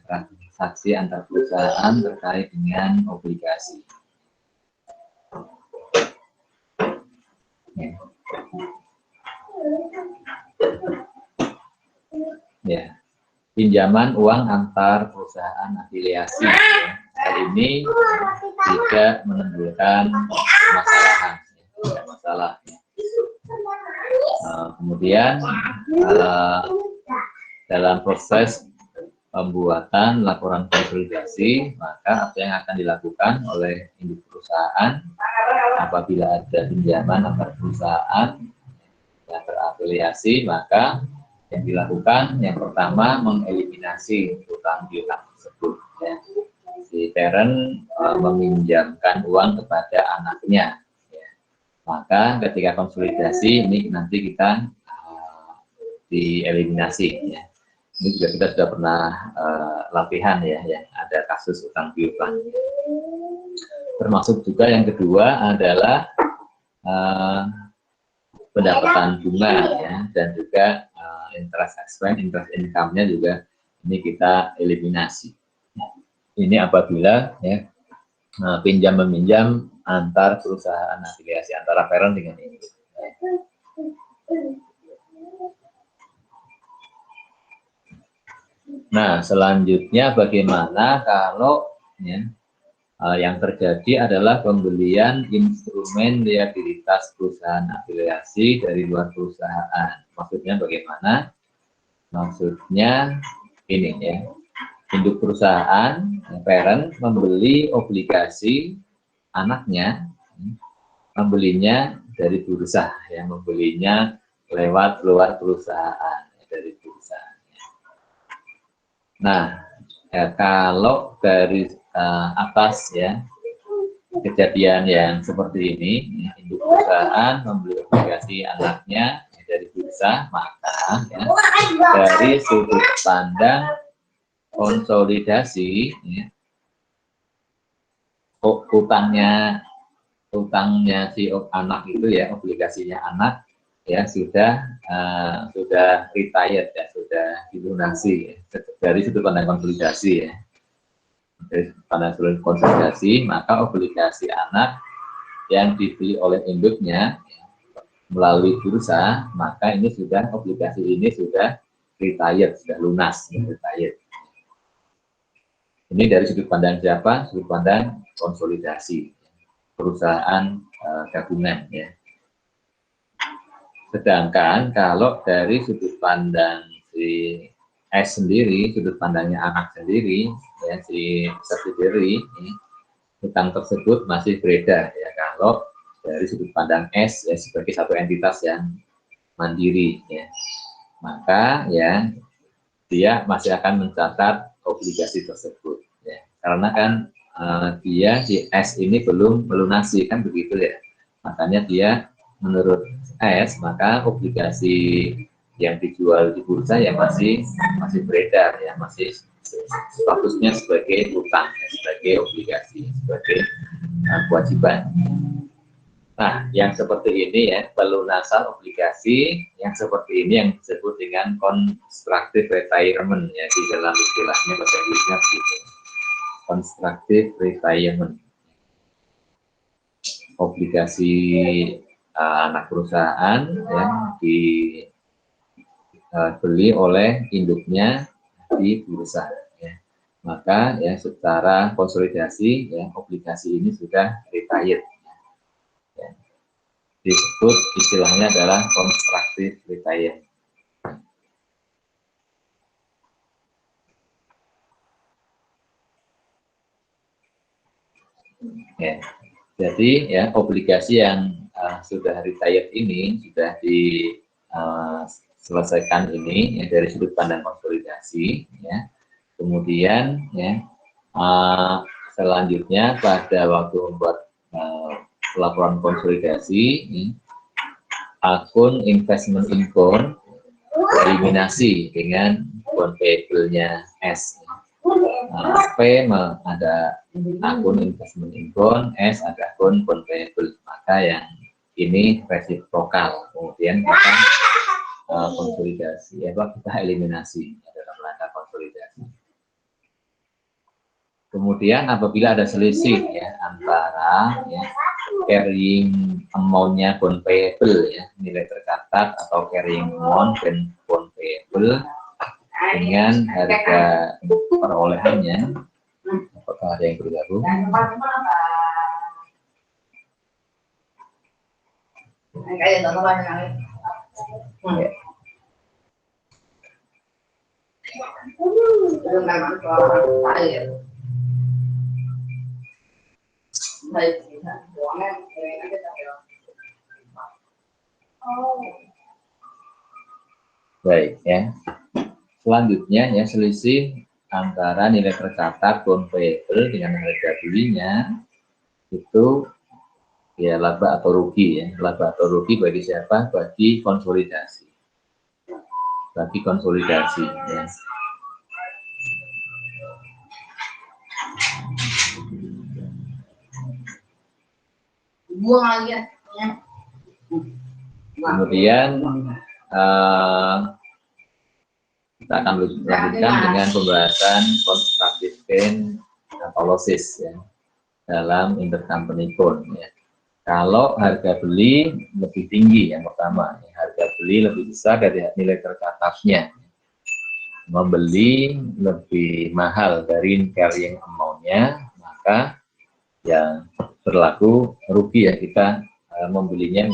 transaksi antar perusahaan terkait dengan obligasi. Ya, pinjaman uang antar perusahaan afiliasi. Hal ini tidak menimbulkan permasalahan, tidak masalah. Kemudian dalam proses pembuatan laporan konsolidasi, maka apa yang akan dilakukan oleh induk perusahaan apabila ada pinjaman antar perusahaan yang terafiliasi, maka yang dilakukan yang pertama mengeliminasi utang piutang tersebut. Ya. Si parent meminjamkan uang kepada anaknya. Ya. Maka ketika konsolidasi ini nanti kita dieliminasi. Ya. Ini juga kita sudah pernah latihan ya, ada kasus utang piutang. Termasuk juga yang kedua adalah pendapatan bunga ya, dan juga interest expense, interest income-nya juga ini kita eliminasi. Ini apabila ya pinjam meminjam antar perusahaan afiliasi antara parent dengan ini. Nah, selanjutnya bagaimana kalau ya, yang terjadi adalah pembelian instrumen liabilitas perusahaan afiliasi dari luar perusahaan. Maksudnya bagaimana? Maksudnya ini ya, induk perusahaan, parent membeli obligasi anaknya, membelinya dari bursa, ya, membelinya lewat luar perusahaan, dari bursa. Nah, ya, kalau dari atas ya kejadian yang seperti ini, induk perusahaan membeli obligasi anaknya dari bursa, maka ya, dari sudut pandang konsolidasi, ya, utangnya si anak itu ya, obligasinya anak ya sudah retired ya, sudah dilunasi ya, dari sudut pandang konsolidasi ya. Pada seluruh konsolidasi, maka obligasi anak yang dibeli oleh induknya ya, melalui bursa, maka ini sudah obligasi ini sudah retired, sudah lunas, retired. Ini dari sudut pandang siapa? Sudut pandang konsolidasi, perusahaan gabungan ya. Sedangkan kalau dari sudut pandang si S sendiri, sudut pandangnya anak sendiri, ya, si subsidiary, utang tersebut masih beredar ya kalau dari sudut pandang S ya, sebagai satu entitas yang mandiri ya, maka ya dia masih akan mencatat obligasi tersebut ya, karena kan dia si S ini belum melunasi kan begitu ya, makanya dia menurut S maka obligasi yang dijual di bursa ya masih beredar ya, masih statusnya sebagai utang, sebagai obligasi, sebagai kewajiban. Nah, yang seperti ini ya, pelunasan obligasi yang seperti ini yang disebut dengan constructive retirement ya, di dalam istilahnya bahasa Inggrisnya begitu. Constructive retirement. Obligasi anak perusahaan yang dibeli oleh induknya di bursa ya. Maka ya secara konsolidasi ya obligasi ini sudah retired ya. Disebut istilahnya adalah constructive retirement ya. Jadi ya obligasi yang sudah retired ini sudah diselesaikan ini ya, dari sudut pandang konsolidasi ya. Kemudian ya selanjutnya pada waktu membuat laporan konsolidasi akun investment income eliminasi dengan bond payable-nya S. P ada akun investment income, S ada akun bond payable, maka yang ini resiprokal. Kemudian kita konsolidasi, ya kita eliminasi dalam rangka konsolidasi. Kemudian apabila ada selisih ya antara ya, carrying amount-nya bond payable ya, nilai tercatat atau carrying amount dan bond payable dengan harga perolehannya, apakah ada yang bergabung? Ya. Baik ya. Selanjutnya ya, selisih antara nilai tercatat bond payable dengan harga belinya itu ya laba atau rugi ya. Laba atau rugi bagi siapa? Bagi konsolidasi. Bagi konsolidasi ya. Kemudian kita akan lanjutkan dengan pembahasan constructive gain analysis ya, dalam intercompany bond ya. Kalau harga beli lebih tinggi yang pertama, ya, harga beli lebih besar dari nilai tercatatnya, membeli lebih mahal dari carrying amount-nya, maka ya berlaku rugi ya, kita membelinya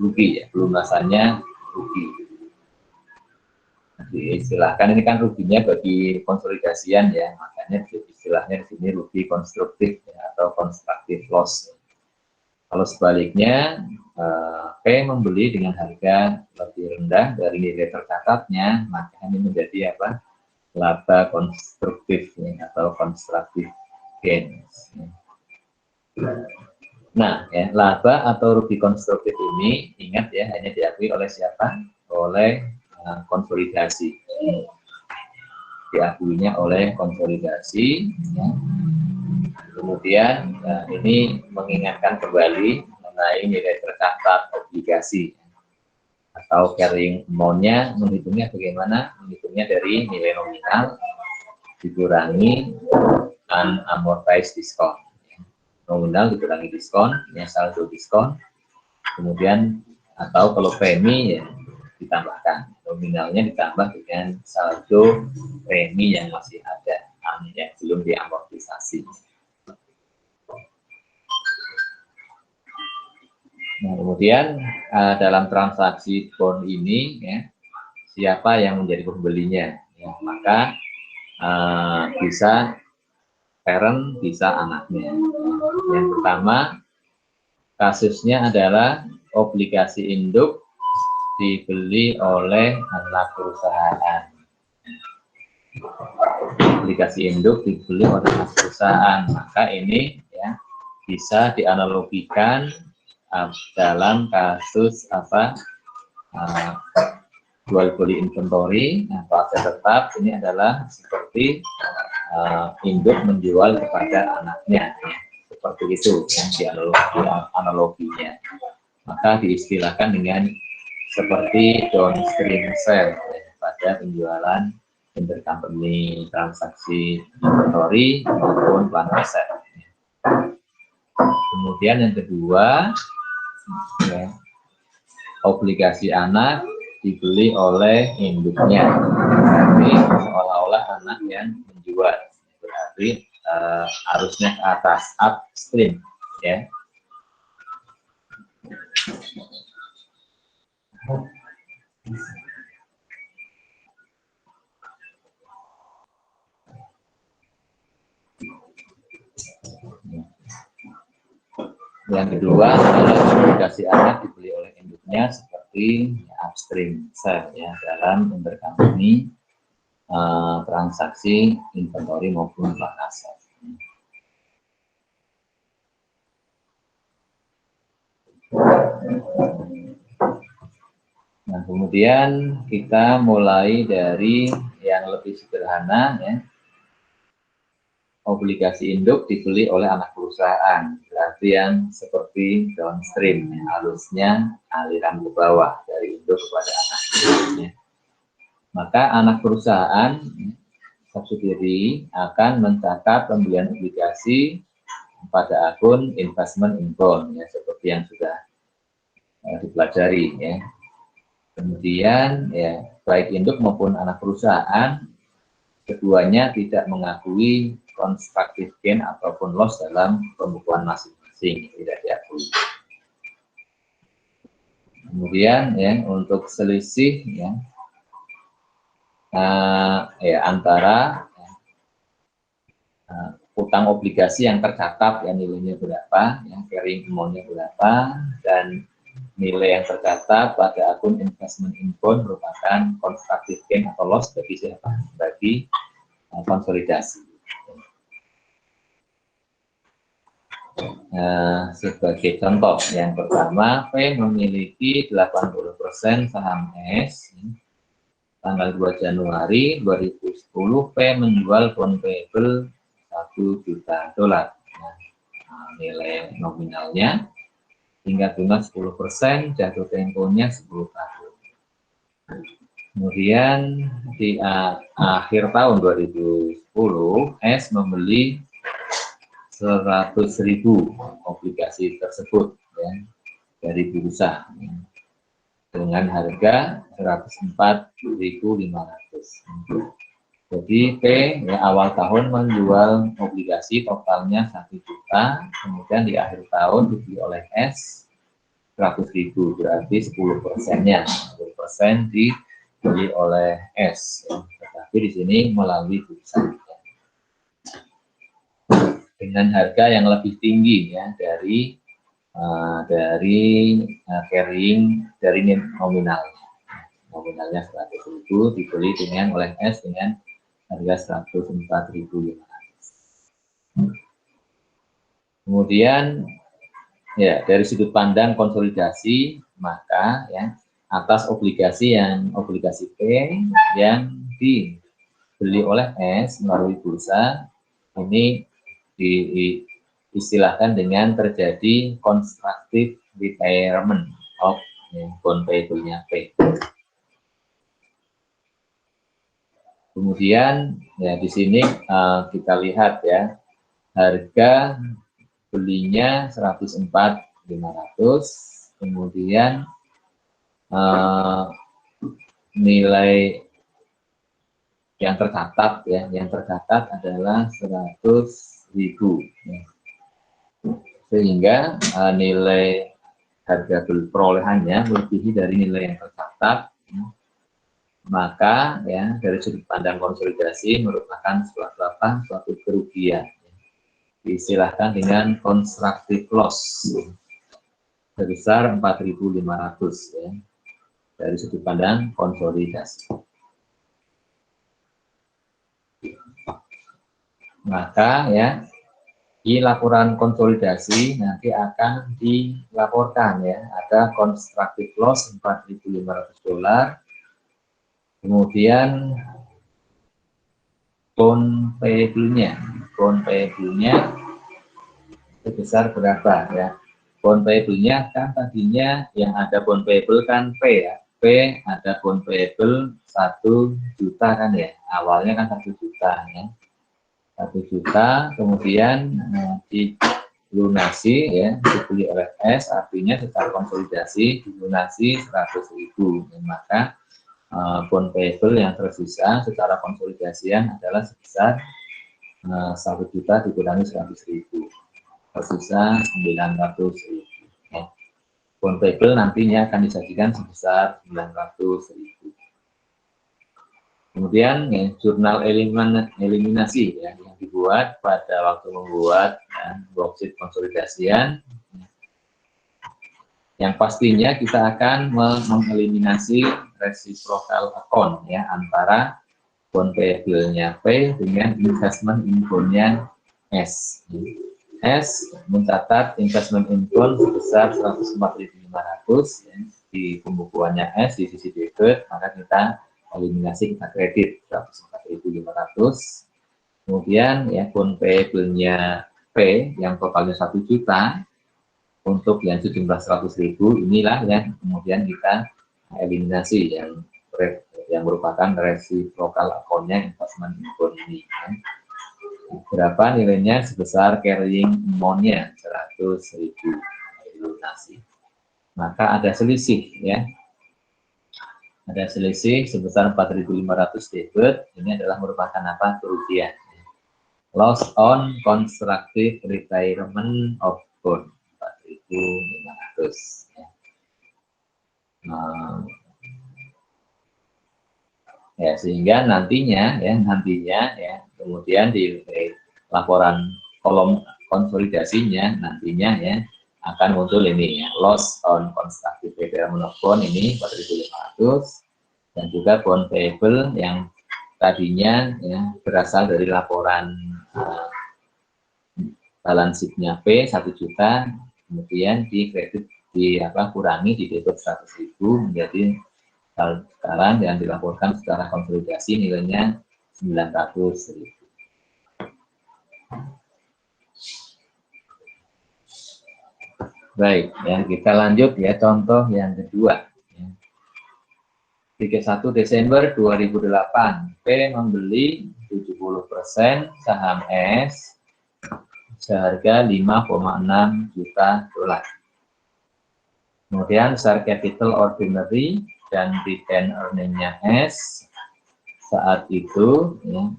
rugi ya, pelunasannya rugi. Istilahkan ini kan ruginya bagi konsolidasian ya, makanya istilahnya di sini rugi konstruktif ya, atau constructive loss. Kalau sebaliknya P membeli dengan harga lebih rendah dari nilai tercatatnya, maka ini menjadi apa? Laba konstruktif ya, atau constructive gains. Nah, ya, laba atau rugi konstruktif ini ingat ya, hanya diakui oleh siapa? Oleh konsolidasi. Diakuinya oleh konsolidasi ya. Kemudian ini mengingatkan kembali mengenai nilai tercatat obligasi atau carrying amount-nya, menghitungnya bagaimana? Menghitungnya dari nilai nominal dikurangi unamortized discount. Nominal dikurangi diskon, ya saldo diskon, kemudian atau kalau premi ya ditambahkan, nominalnya ditambah dengan saldo premi yang masih ada, yang belum diamortisasi. Nah, kemudian dalam transaksi bond ini ya, siapa yang menjadi pembelinya ya, maka bisa parent, bisa anaknya. Yang pertama kasusnya adalah obligasi induk dibeli oleh anak perusahaan. Obligasi induk dibeli oleh anak perusahaan, maka ini ya bisa dianalogikan dalam kasus apa jual beli inventory atau aset tetap. Ini adalah seperti induk menjual kepada anaknya, ya. Seperti itu yang analoginya. Maka diistilahkan dengan seperti downstream sale ya, pada penjualan intercompany transaksi inventory maupun plant asset. Kemudian yang kedua, ya, obligasi anak dibeli oleh induknya. Berarti seolah-olah anak yang menjual. Berarti arusnya ke atas, upstream, ya. Yang kedua adalah obligasi anak dibeli oleh induknya seperti upstream sale ya, dalam intercompany transaksi inventory maupun plant asset. Nah, kemudian kita mulai dari yang lebih sederhana ya. Obligasi induk dibeli oleh anak perusahaan, berarti yang seperti downstream, ya, halusnya aliran ke bawah dari induk kepada anak. Ya. Maka anak perusahaan subsidiary akan mencatat pembelian obligasi pada akun investment in bond, ya, seperti yang sudah dipelajari, ya. Kemudian, ya, baik induk maupun anak perusahaan, keduanya tidak mengakui constructive gain ataupun loss dalam pembukuan masing-masing, tidak diakui. Kemudian, ya, untuk selisih, ya, antara utang obligasi yang tercatat, ya, nilainya berapa, ya, carrying amount-nya berapa, dan nilai yang tercatat pada akun investment in bond merupakan constructive gain atau loss bagi siapa? Bagi konsolidasi. Sebagai contoh, yang pertama, P memiliki 80% saham S. Tanggal 2 Januari 2010, P menjual bond payable $1 juta. Nilai nominalnya hingga bunga 10%, jatuh temponya 10 tahun. Kemudian di akhir tahun 2010, S membeli 100.000 obligasi tersebut, ya, dari bursa, ya, dengan harga 104.500. Jadi P, ya, awal tahun menjual obligasi totalnya 1 juta, kemudian di akhir tahun dibeli oleh S 100.000, berarti 10%-nya, 10% dibeli oleh S, ya. Tetapi di sini melalui bursa, ya, dengan harga yang lebih tinggi, ya, dari carrying dari nominalnya. Nominalnya 100.000 dibeli dengan oleh S dengan harga 104.500. Kemudian, ya, dari sudut pandang konsolidasi, maka, ya, atas obligasi P yang dibeli oleh S melalui bursa ini diistilahkan dengan terjadi constructive retirement of, ya, bond payable-nya P. Kemudian, ya, di sini kita lihat, ya, harga belinya 104.500, kemudian nilai yang tercatat, ya, yang tercatat adalah 100.000, ya. Sehingga nilai harga perolehannya melebihi dari nilai yang tercatat, ya. Maka, ya, dari sudut pandang konsolidasi merupakan suatu kerugian, ya. Diistilahkan dengan constructive loss, ya, sebesar 4.500, ya, dari sudut pandang konsolidasi. Maka, ya, di laporan konsolidasi nanti akan dilaporkan, ya, ada constructive loss $4.500. Kemudian bond payable-nya sebesar berapa, ya? Bond payable-nya kan tadinya yang ada bond payable kan P, ya. P ada bond payable 1 juta kan, ya. Awalnya kan 1 juta, ya. 1 juta, kemudian dilunasi, ya, dibeli oleh S, artinya secara konsolidasi dilunasi 100.000, ya, maka bond payable yang tersisa secara konsolidasian adalah sebesar 1 juta dikurangi 100.000, tersisa 900.000. Ya. Bond payable nantinya akan disajikan sebesar 900.000. Kemudian, ya, jurnal eliminasi, ya, yang dibuat pada waktu membuat, ya, worksheet konsolidasian. Yang pastinya kita akan mengeliminasi reciprocal account, ya, antara bond payable-nya P dengan investment in bond-nya S. S mencatat investment in bond sebesar 104.500, ya, di pembukuannya S di sisi debit, maka kita eliminasi, kita kredit 104.500. Kemudian, ya, bond payable-nya P yang totalnya 1 juta, untuk yang sejumlah 100.000 inilah yang kemudian kita eliminasi, yang yang merupakan reciprocal account-nya investment income ini. Berapa nilainya? Sebesar carrying amount-nya 100.000 dilunasi. Maka ada selisih ya. Ada selisih sebesar 4.500 debit. Ini adalah merupakan apa? Kerugian. Loss on constructive retirement of bond 4.500 ya. Ya, sehingga nantinya ya kemudian di laporan kolom konsolidasinya nantinya ya akan muncul ini ya, loss on constructive retirement of bond ini 4.500 dan juga bond payable yang tadinya ya berasal dari laporan balance sheet-nya P 1 juta, kemudian di kredit kurangi di debit 100.000 menjadi sekarang yang dilaporkan secara konsolidasi nilainya 900.000. Baik, ya kita lanjut ya contoh yang kedua. 31 Desember 2008, P membeli 70% saham S seharga 5,6 juta dolar. Kemudian share capital ordinary dan return earning-nya S saat itu ya,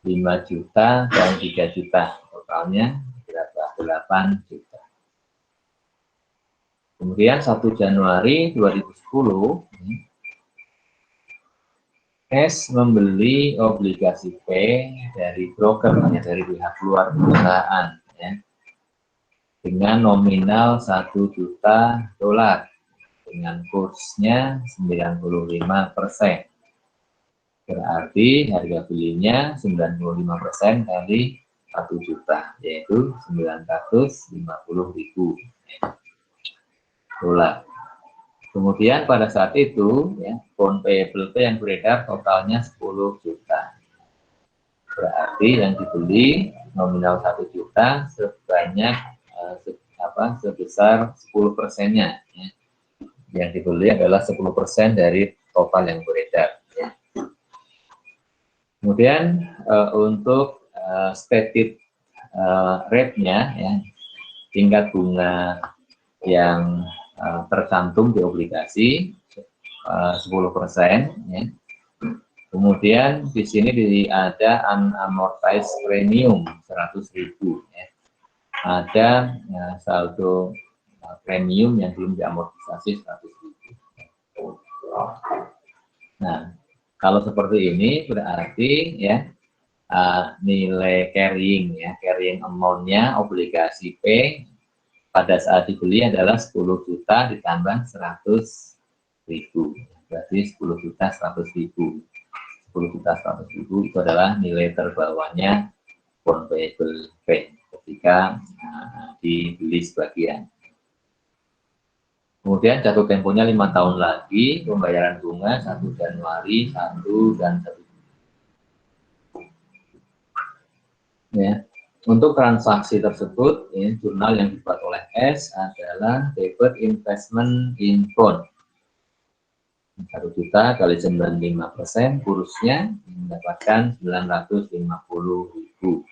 5 juta dan 3 juta, totalnya berapa? 8 juta. Kemudian 1 Januari 2010 S membeli obligasi P dari broker, dari pihak luar perusahaan ya, dengan nominal 1 juta dolar dengan kursnya 95%. Berarti harga belinya 95% kali 1 juta, yaitu 950.000 dolar. Kemudian pada saat itu ya, bond payable yang beredar totalnya 10 juta. Berarti yang dibeli nominal 1 juta sebanyak sebesar 10%-nya. Ya. Yang dibeli adalah 10% dari total yang beredar. Ya. Kemudian untuk stated rate-nya, ya, tingkat bunga yang tercantum di obligasi 10%. Ya. Kemudian di sini ada unamortized premium 100.000. Ya. Ada saldo premium yang belum diamortisasi 100.000. Nah, kalau seperti ini berarti ya nilai carrying amount-nya obligasi P pada saat dibeli adalah 10 juta ditambah 100.000. Berarti 10 juta 100.000. 10 juta 100.000 itu adalah nilai terbawahnya bond payable P ketika dibeli sebagian. Kemudian jatuh temponya 5 tahun lagi, pembayaran bunga 1 Januari, 1 dan 1 ya. Untuk transaksi tersebut, ya, jurnal yang dibuat oleh S adalah debit investment in bond 1 juta kali 95%, kursnya mendapatkan 950.000.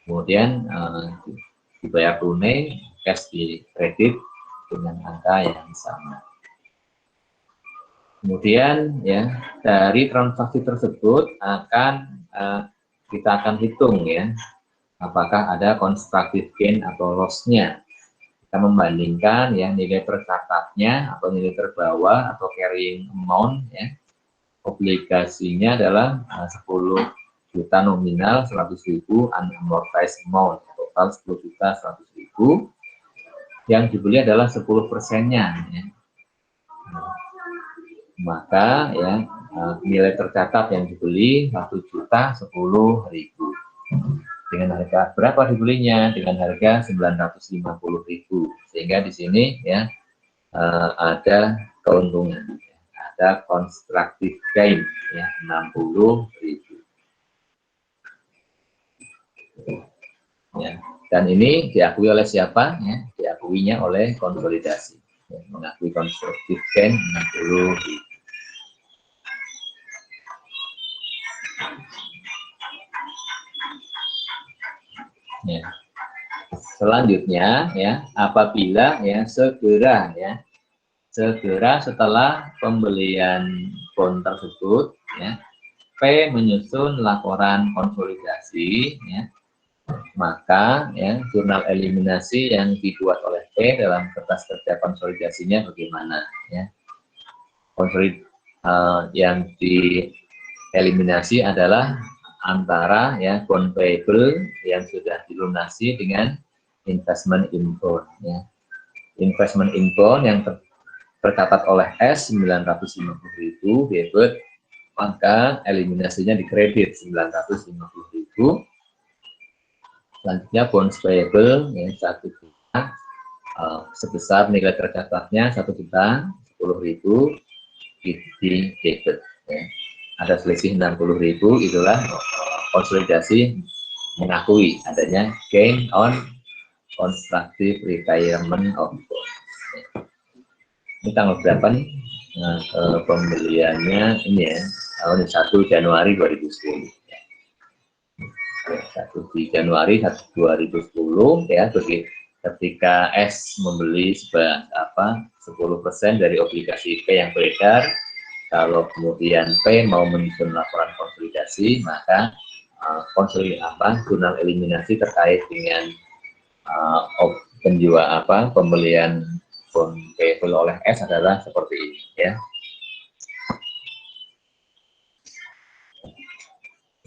Kemudian dibayar tunai, cash di kredit dengan angka yang sama. Kemudian ya dari transaksi tersebut kita akan hitung ya apakah ada constructive gain atau loss-nya. Kita membandingkan ya nilai tercatatnya atau nilai terbawa atau carrying amount ya. Obligasinya adalah 10 juta nominal 100.000 unamortized amount, total 10 juta 100.000. Yang dibeli adalah 10%-nya ya. Maka ya nilai tercatat yang dibeli 1 juta 10.000. Dengan harga berapa dibelinya? Dengan harga 950.000. Sehingga di sini ya ada keuntungan, ada constructive gain ya 60.000. Ya. Dan ini diakui oleh siapa? Ya, diakuinya oleh konsolidasi. Ya, mengakui constructive gain 60.000. Ya. Selanjutnya ya, apabila ya segera setelah pembelian bond tersebut ya, P menyusun laporan konsolidasi ya, maka ya jurnal eliminasi yang dibuat oleh P dalam kertas kerja konsolidasinya bagaimana ya. Yang dieliminasi adalah antara ya bond payable yang sudah dilunasi dengan investment in bond ya. Investment in bond yang tercatat oleh S 950.000 debit, maka eliminasinya dikredit 950.000. Selanjutnya bonds payable ya 1 juta, sebesar nilai tercatatnya 1.010.000 di debit ya. Ada selisih 60.000, itulah konsolidasi mengakui adanya gain on constructive retirement of bond. Ini tanggal berapa nih? Nah, pembeliannya ini ya, tahun 1 Januari 2010 ya. 1 Januari 2010 ya, ketika S membeli 10% dari obligasi P yang beredar. Kalau kemudian P mau menyusun laporan konsolidasi, maka jurnal eliminasi terkait dengan pembelian bond payable oleh S adalah seperti ini ya.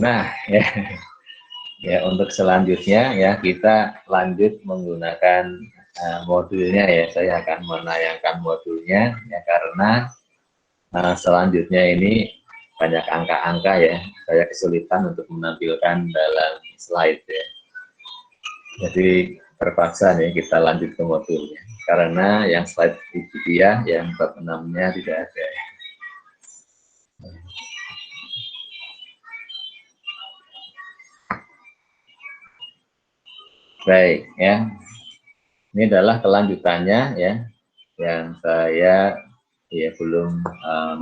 Nah ya untuk selanjutnya ya kita lanjut menggunakan modulnya ya. Saya akan menayangkan modulnya ya, karena selanjutnya ini banyak angka-angka ya, saya kesulitan untuk menampilkan dalam slide ya. Jadi terpaksa nih kita lanjut ke modulnya, karena yang slide itu dia, yang bab 6-nya tidak ada. Baik ya, ini adalah kelanjutannya ya, yang saya ya belum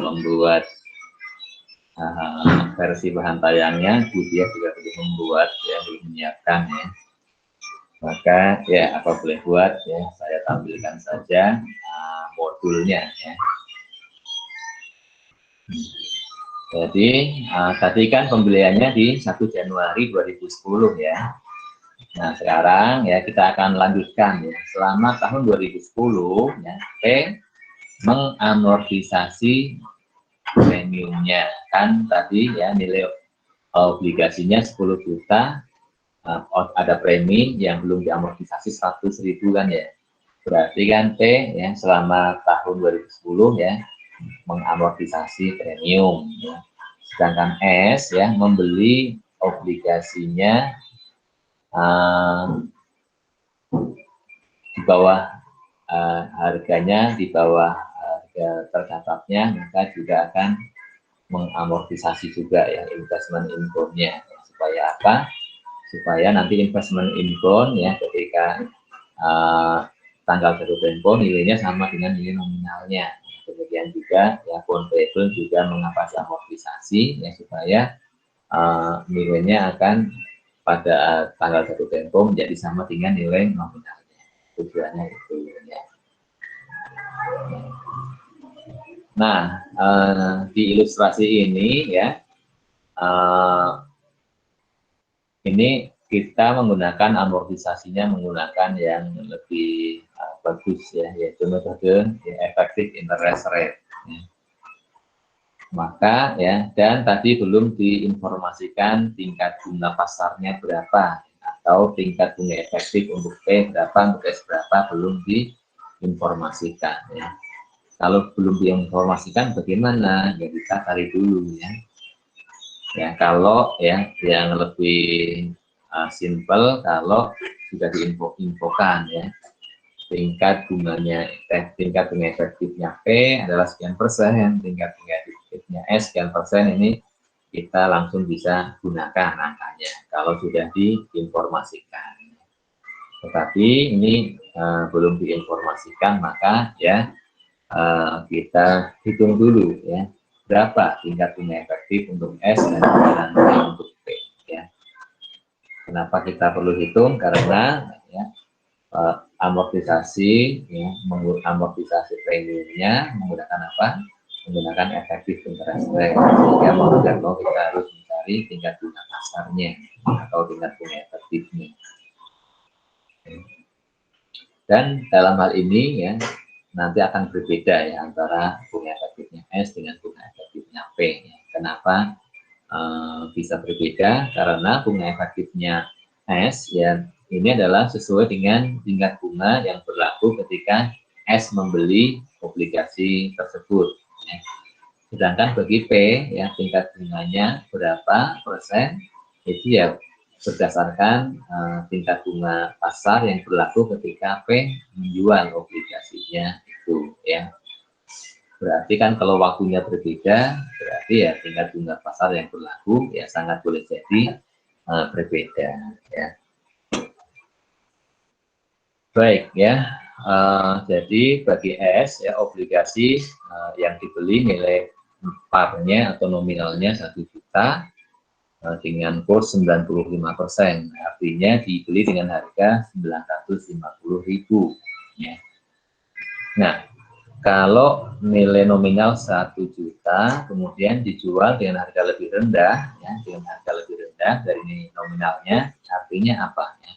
membuat versi bahan tayangnya, dia juga belum membuat ya, belum menyiapkan ya. Maka ya apa boleh buat ya, saya tampilkan saja modulnya ya. Jadi tadi kan pembeliannya di 1 Januari 2010 ya. Nah sekarang ya kita akan lanjutkan ya, selama tahun 2010 ya, P mengamortisasi premiumnya. Kan tadi ya nilai obligasinya 10 juta, ada premi yang belum diamortisasi 100.000 kan ya. Berarti kan P ya selama tahun 2010 ya mengamortisasi premium ya. Sedangkan S ya membeli obligasinya di bawah harganya, di bawah harga tercatatnya, maka juga akan mengamortisasi juga ya investment in bond-nya. Supaya apa? Supaya nanti investment in bond ya ketika tanggal jatuh tempo nilainya sama dengan nilai nominalnya. Kemudian juga ya bond payable juga mengatasi amortisasi ya, supaya nilainya akan pada tanggal jatuh tempo menjadi sama dengan nilai nominalnya. Tujuannya itu ya. Nah di ilustrasi ini ya, ini kita menggunakan amortisasinya menggunakan yang lebih bagus ya, yaitu metode effective interest rate ya. Maka ya, dan tadi belum diinformasikan tingkat bunga pasarnya berapa, atau tingkat bunga efektif untuk P berapa, untuk S berapa, belum diinformasikan ya. Kalau belum diinformasikan bagaimana? Ya kita cari dulu ya. Ya kalau ya yang lebih simple, kalau sudah diinfokan ya, tingkat bunga efektifnya P adalah sekian persen, tingkat bunga efektifnya S sekian persen, ini kita langsung bisa gunakan angkanya kalau sudah diinformasikan. Tetapi ini belum diinformasikan, maka ya kita hitung dulu ya, berapa tingkat bunga efektif untuk S dan untuk P ya. Kenapa kita perlu hitung? Karena ya, amortisasi, ya, amortisasi premiumnya menggunakan apa? Menggunakan efektif interest rate. Sehingga mau tidak mau kita harus mencari tingkat bunga pasarnya atau tingkat bunga efektifnya. Dan dalam hal ini ya nanti akan berbeda ya antara bunga efektifnya S dengan bunga efektifnya P. Kenapa bisa berbeda? Karena bunga efektifnya S ya ini adalah sesuai dengan tingkat bunga yang berlaku ketika S membeli obligasi tersebut. Ya. Sedangkan bagi P ya tingkat bunganya berapa persen itu ya berdasarkan tingkat bunga pasar yang berlaku ketika P menjual obligasinya itu ya. Berarti kan kalau waktunya berbeda, berarti ya tingkat bunga pasar yang berlaku ya sangat boleh jadi berbeda ya. Baik ya. Jadi bagi S ya obligasi yang dibeli nilai parnya atau nominalnya 1 juta dengan kurs 95%, artinya dibeli dengan harga 950.000 ya. Nah, kalau nilai nominal 1 juta kemudian dijual dengan harga lebih rendah ya, dengan harga lebih rendah dari nominalnya, artinya apa ya?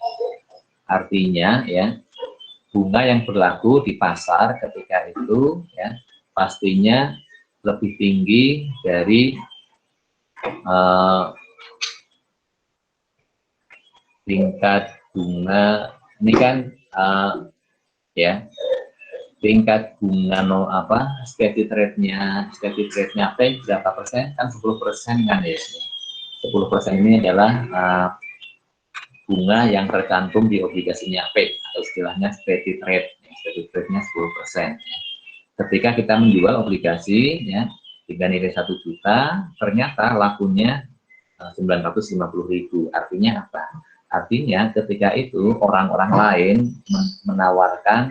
Artinya ya bunga yang berlaku di pasar ketika itu ya pastinya lebih tinggi dari tingkat bunga ini kan ya tingkat bunga stated rate-nya P berapa persen kan 10% kan ya 10% ini adalah bunga yang tercantum di obligasinya P atau istilahnya stated rate-nya 10%. Ketika kita menjual obligasi ya dengan nilai 1 juta ternyata lakunya 950.000, artinya apa? Artinya ketika itu orang-orang lain menawarkan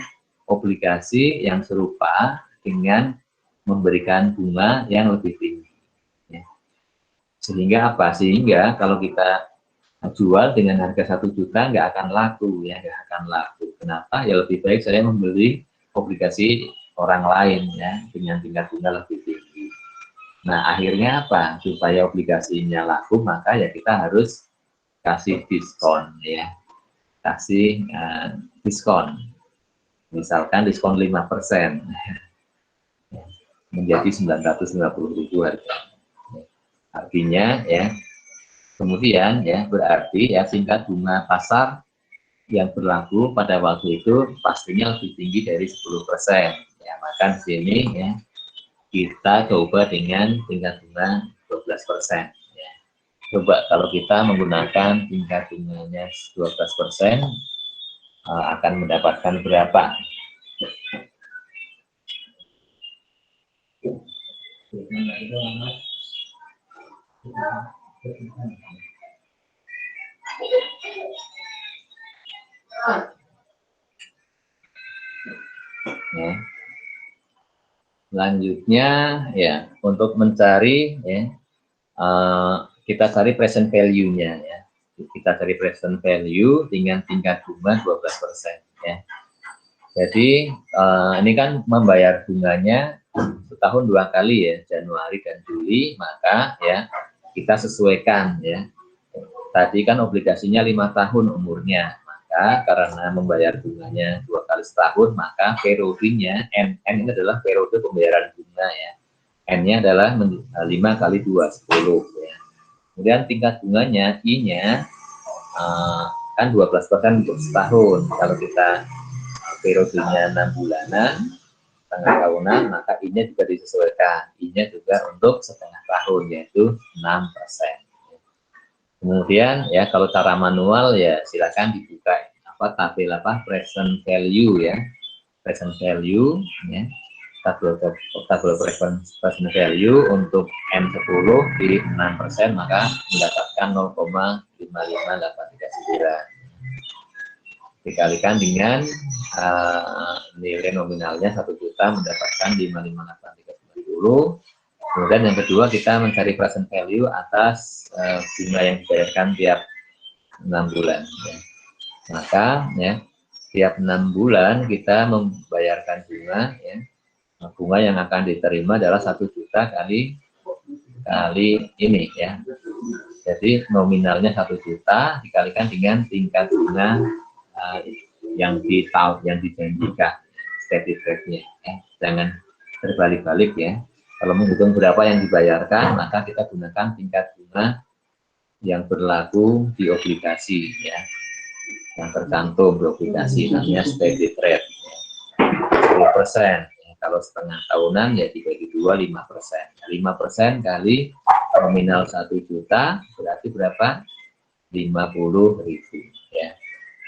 obligasi yang serupa dengan memberikan bunga yang lebih tinggi. Ya. Sehingga apa? Sehingga kalau kita jual dengan harga 1 juta nggak akan laku ya, nggak akan laku. Kenapa? Ya lebih baik saya membeli obligasi orang lain ya dengan tingkat bunga lebih tinggi. Nah akhirnya apa? Supaya obligasinya laku maka ya kita harus kasih diskon ya, kasih diskon, misalkan diskon 5% menjadi 950.000 harga. Artinya ya, kemudian ya berarti ya tingkat bunga pasar yang berlaku pada waktu itu pastinya lebih tinggi dari 10%. Ya, maka di sini ya kita coba dengan tingkat bunga 12%. Coba kalau kita menggunakan tingkat bunganya 12%, akan mendapatkan berapa? Ya. Selanjutnya ya untuk mencari ya kita cari present value-nya ya. Kita cari present value dengan tingkat bunga 12% ya. Jadi ini kan membayar bunganya setahun 2 kali ya, Januari dan Juli, maka ya kita sesuaikan ya. Tadi kan obligasinya 5 tahun umurnya, maka karena membayar bunganya 2 kali setahun, maka periodenya N ini adalah periode pembayaran bunga ya. N-nya adalah 5 kali 2, 10 ya. Kemudian tingkat bunganya I-nya kan 12% untuk setahun. Kalau kita periodenya 6 bulanan, setengah tahunan, maka I-nya juga disesuaikan. I-nya juga untuk setengah tahun, yaitu 6%. Kemudian ya kalau cara manual ya silakan dibuka tabel present value ya. Present value ya. Tabel present value untuk N10 di 6% maka mendapatkan 0,55839. Dikalikan dengan nilai nominalnya 1 juta mendapatkan 55839. Kemudian yang kedua kita mencari present value atas bunga yang dibayarkan tiap 6 bulan. Ya. Maka ya tiap 6 bulan kita membayarkan bunga, ya. Bunga yang akan diterima adalah 1 juta kali ini ya. Jadi nominalnya 1 juta dikalikan dengan tingkat bunga yang dijanjikan steady rate-nya. Ya. Jangan terbalik-balik ya. Kalau menghitung berapa yang dibayarkan, maka kita gunakan tingkat bunga yang berlaku di obligasi ya. Yang tercantum di obligasi namanya steady rate. Ya. 10%. Kalau setengah tahunan ya dibagi 2 5%. 5% kali nominal 1 juta berarti berapa? 50.000 ya.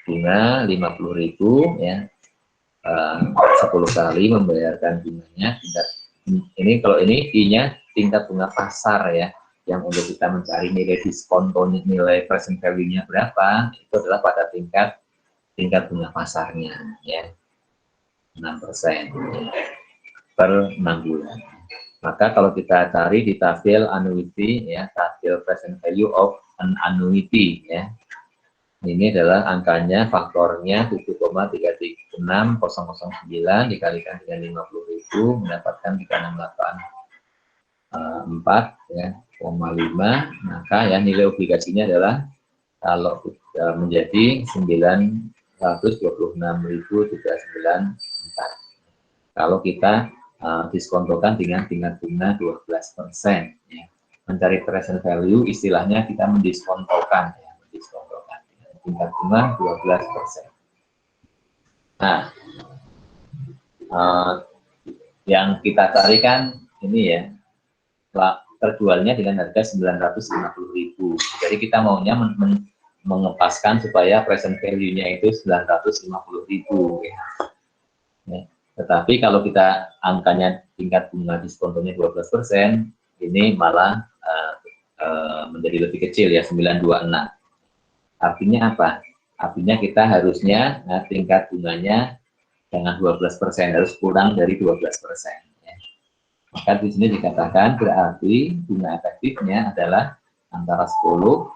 Bunga 50.000 ya. 10 kali membayarkan bunganya ini kalau ini I-nya tingkat bunga pasar ya. Yang untuk kita mencari nilai diskon nilai present value-nya berapa itu adalah pada tingkat bunga pasarnya ya. 6% per 6 bulan. Maka kalau kita cari di tabel annuity ya, tabel present value of an annuity ya. Ini adalah angkanya faktornya 7,336.009 dikalikan dengan 50.000 mendapatkan 368,4 ya, 0,5. Maka ya nilai obligasinya adalah kalau menjadi 926.394. Kalau kita diskontokan dengan tingkat bunga 12%. Ya. Mencari present value istilahnya kita mendiskontokan, ya, mendiskontokan tingkat bunga 12%. Nah, yang kita cari kan ini ya, terjualnya dengan harga 950.000. Jadi kita maunya mengepaskan supaya present value-nya itu 950.000 ya. Ya. Tetapi kalau kita angkanya tingkat bunga diskontonya 12%, ini malah menjadi lebih kecil ya, 926. Artinya apa? Artinya kita harusnya tingkat bunganya jangan 12%, harus kurang dari 12%. Ya. Maka di sini dikatakan berarti bunga efektifnya adalah antara 10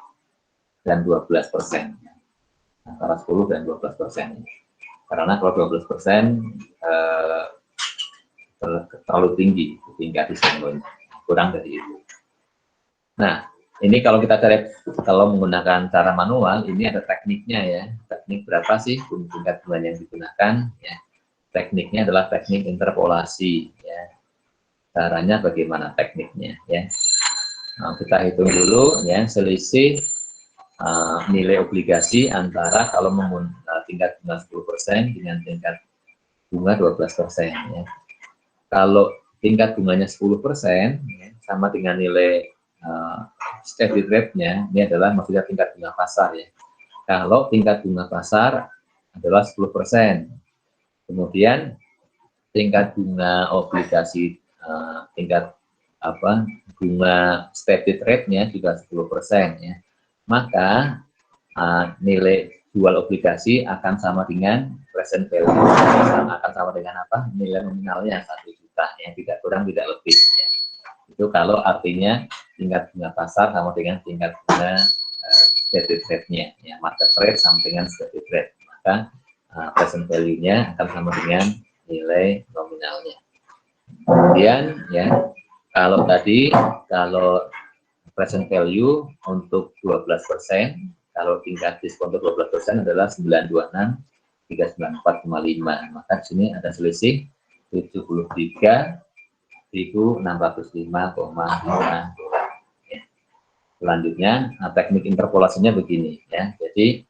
dan 12%. Antara 10 dan 12%. Karena kalau 12% terlalu tinggi tingkat diskonnya, kurang dari itu. Nah, ini kalau kita cari, kalau menggunakan cara manual, ini ada tekniknya ya. Teknik berapa sih tingkat bunga yang digunakan? Ya. Tekniknya adalah teknik interpolasi. Ya. Caranya bagaimana tekniknya? Ya. Nah, kita hitung dulu ya selisih nilai obligasi antara kalau menggunakan tingkat bunga 10% dengan tingkat bunga 12%. Ya. Kalau tingkat bunganya 10% ya, sama dengan nilai steady rate-nya, ini adalah maksudnya tingkat bunga pasar ya. Kalau tingkat bunga pasar adalah 10%, kemudian tingkat bunga obligasi tingkat bunga steady rate-nya juga 10% ya. Maka nilai jual obligasi akan sama dengan present value, akan sama dengan apa? Nilai nominalnya 1 juta, yang tidak kurang tidak lebih ya. Itu kalau artinya tingkat bunga pasar sama dengan tingkat bunga steady rate-nya ya, market rate sama dengan steady rate, maka present value-nya akan sama dengan nilai nominalnya. Kemudian ya, kalau present value untuk 12%, kalau tingkat diskon 12% adalah 926.394,5. Maka di sini ada selisih 73.605,5. Ya. Selanjutnya teknik interpolasinya begini ya. Jadi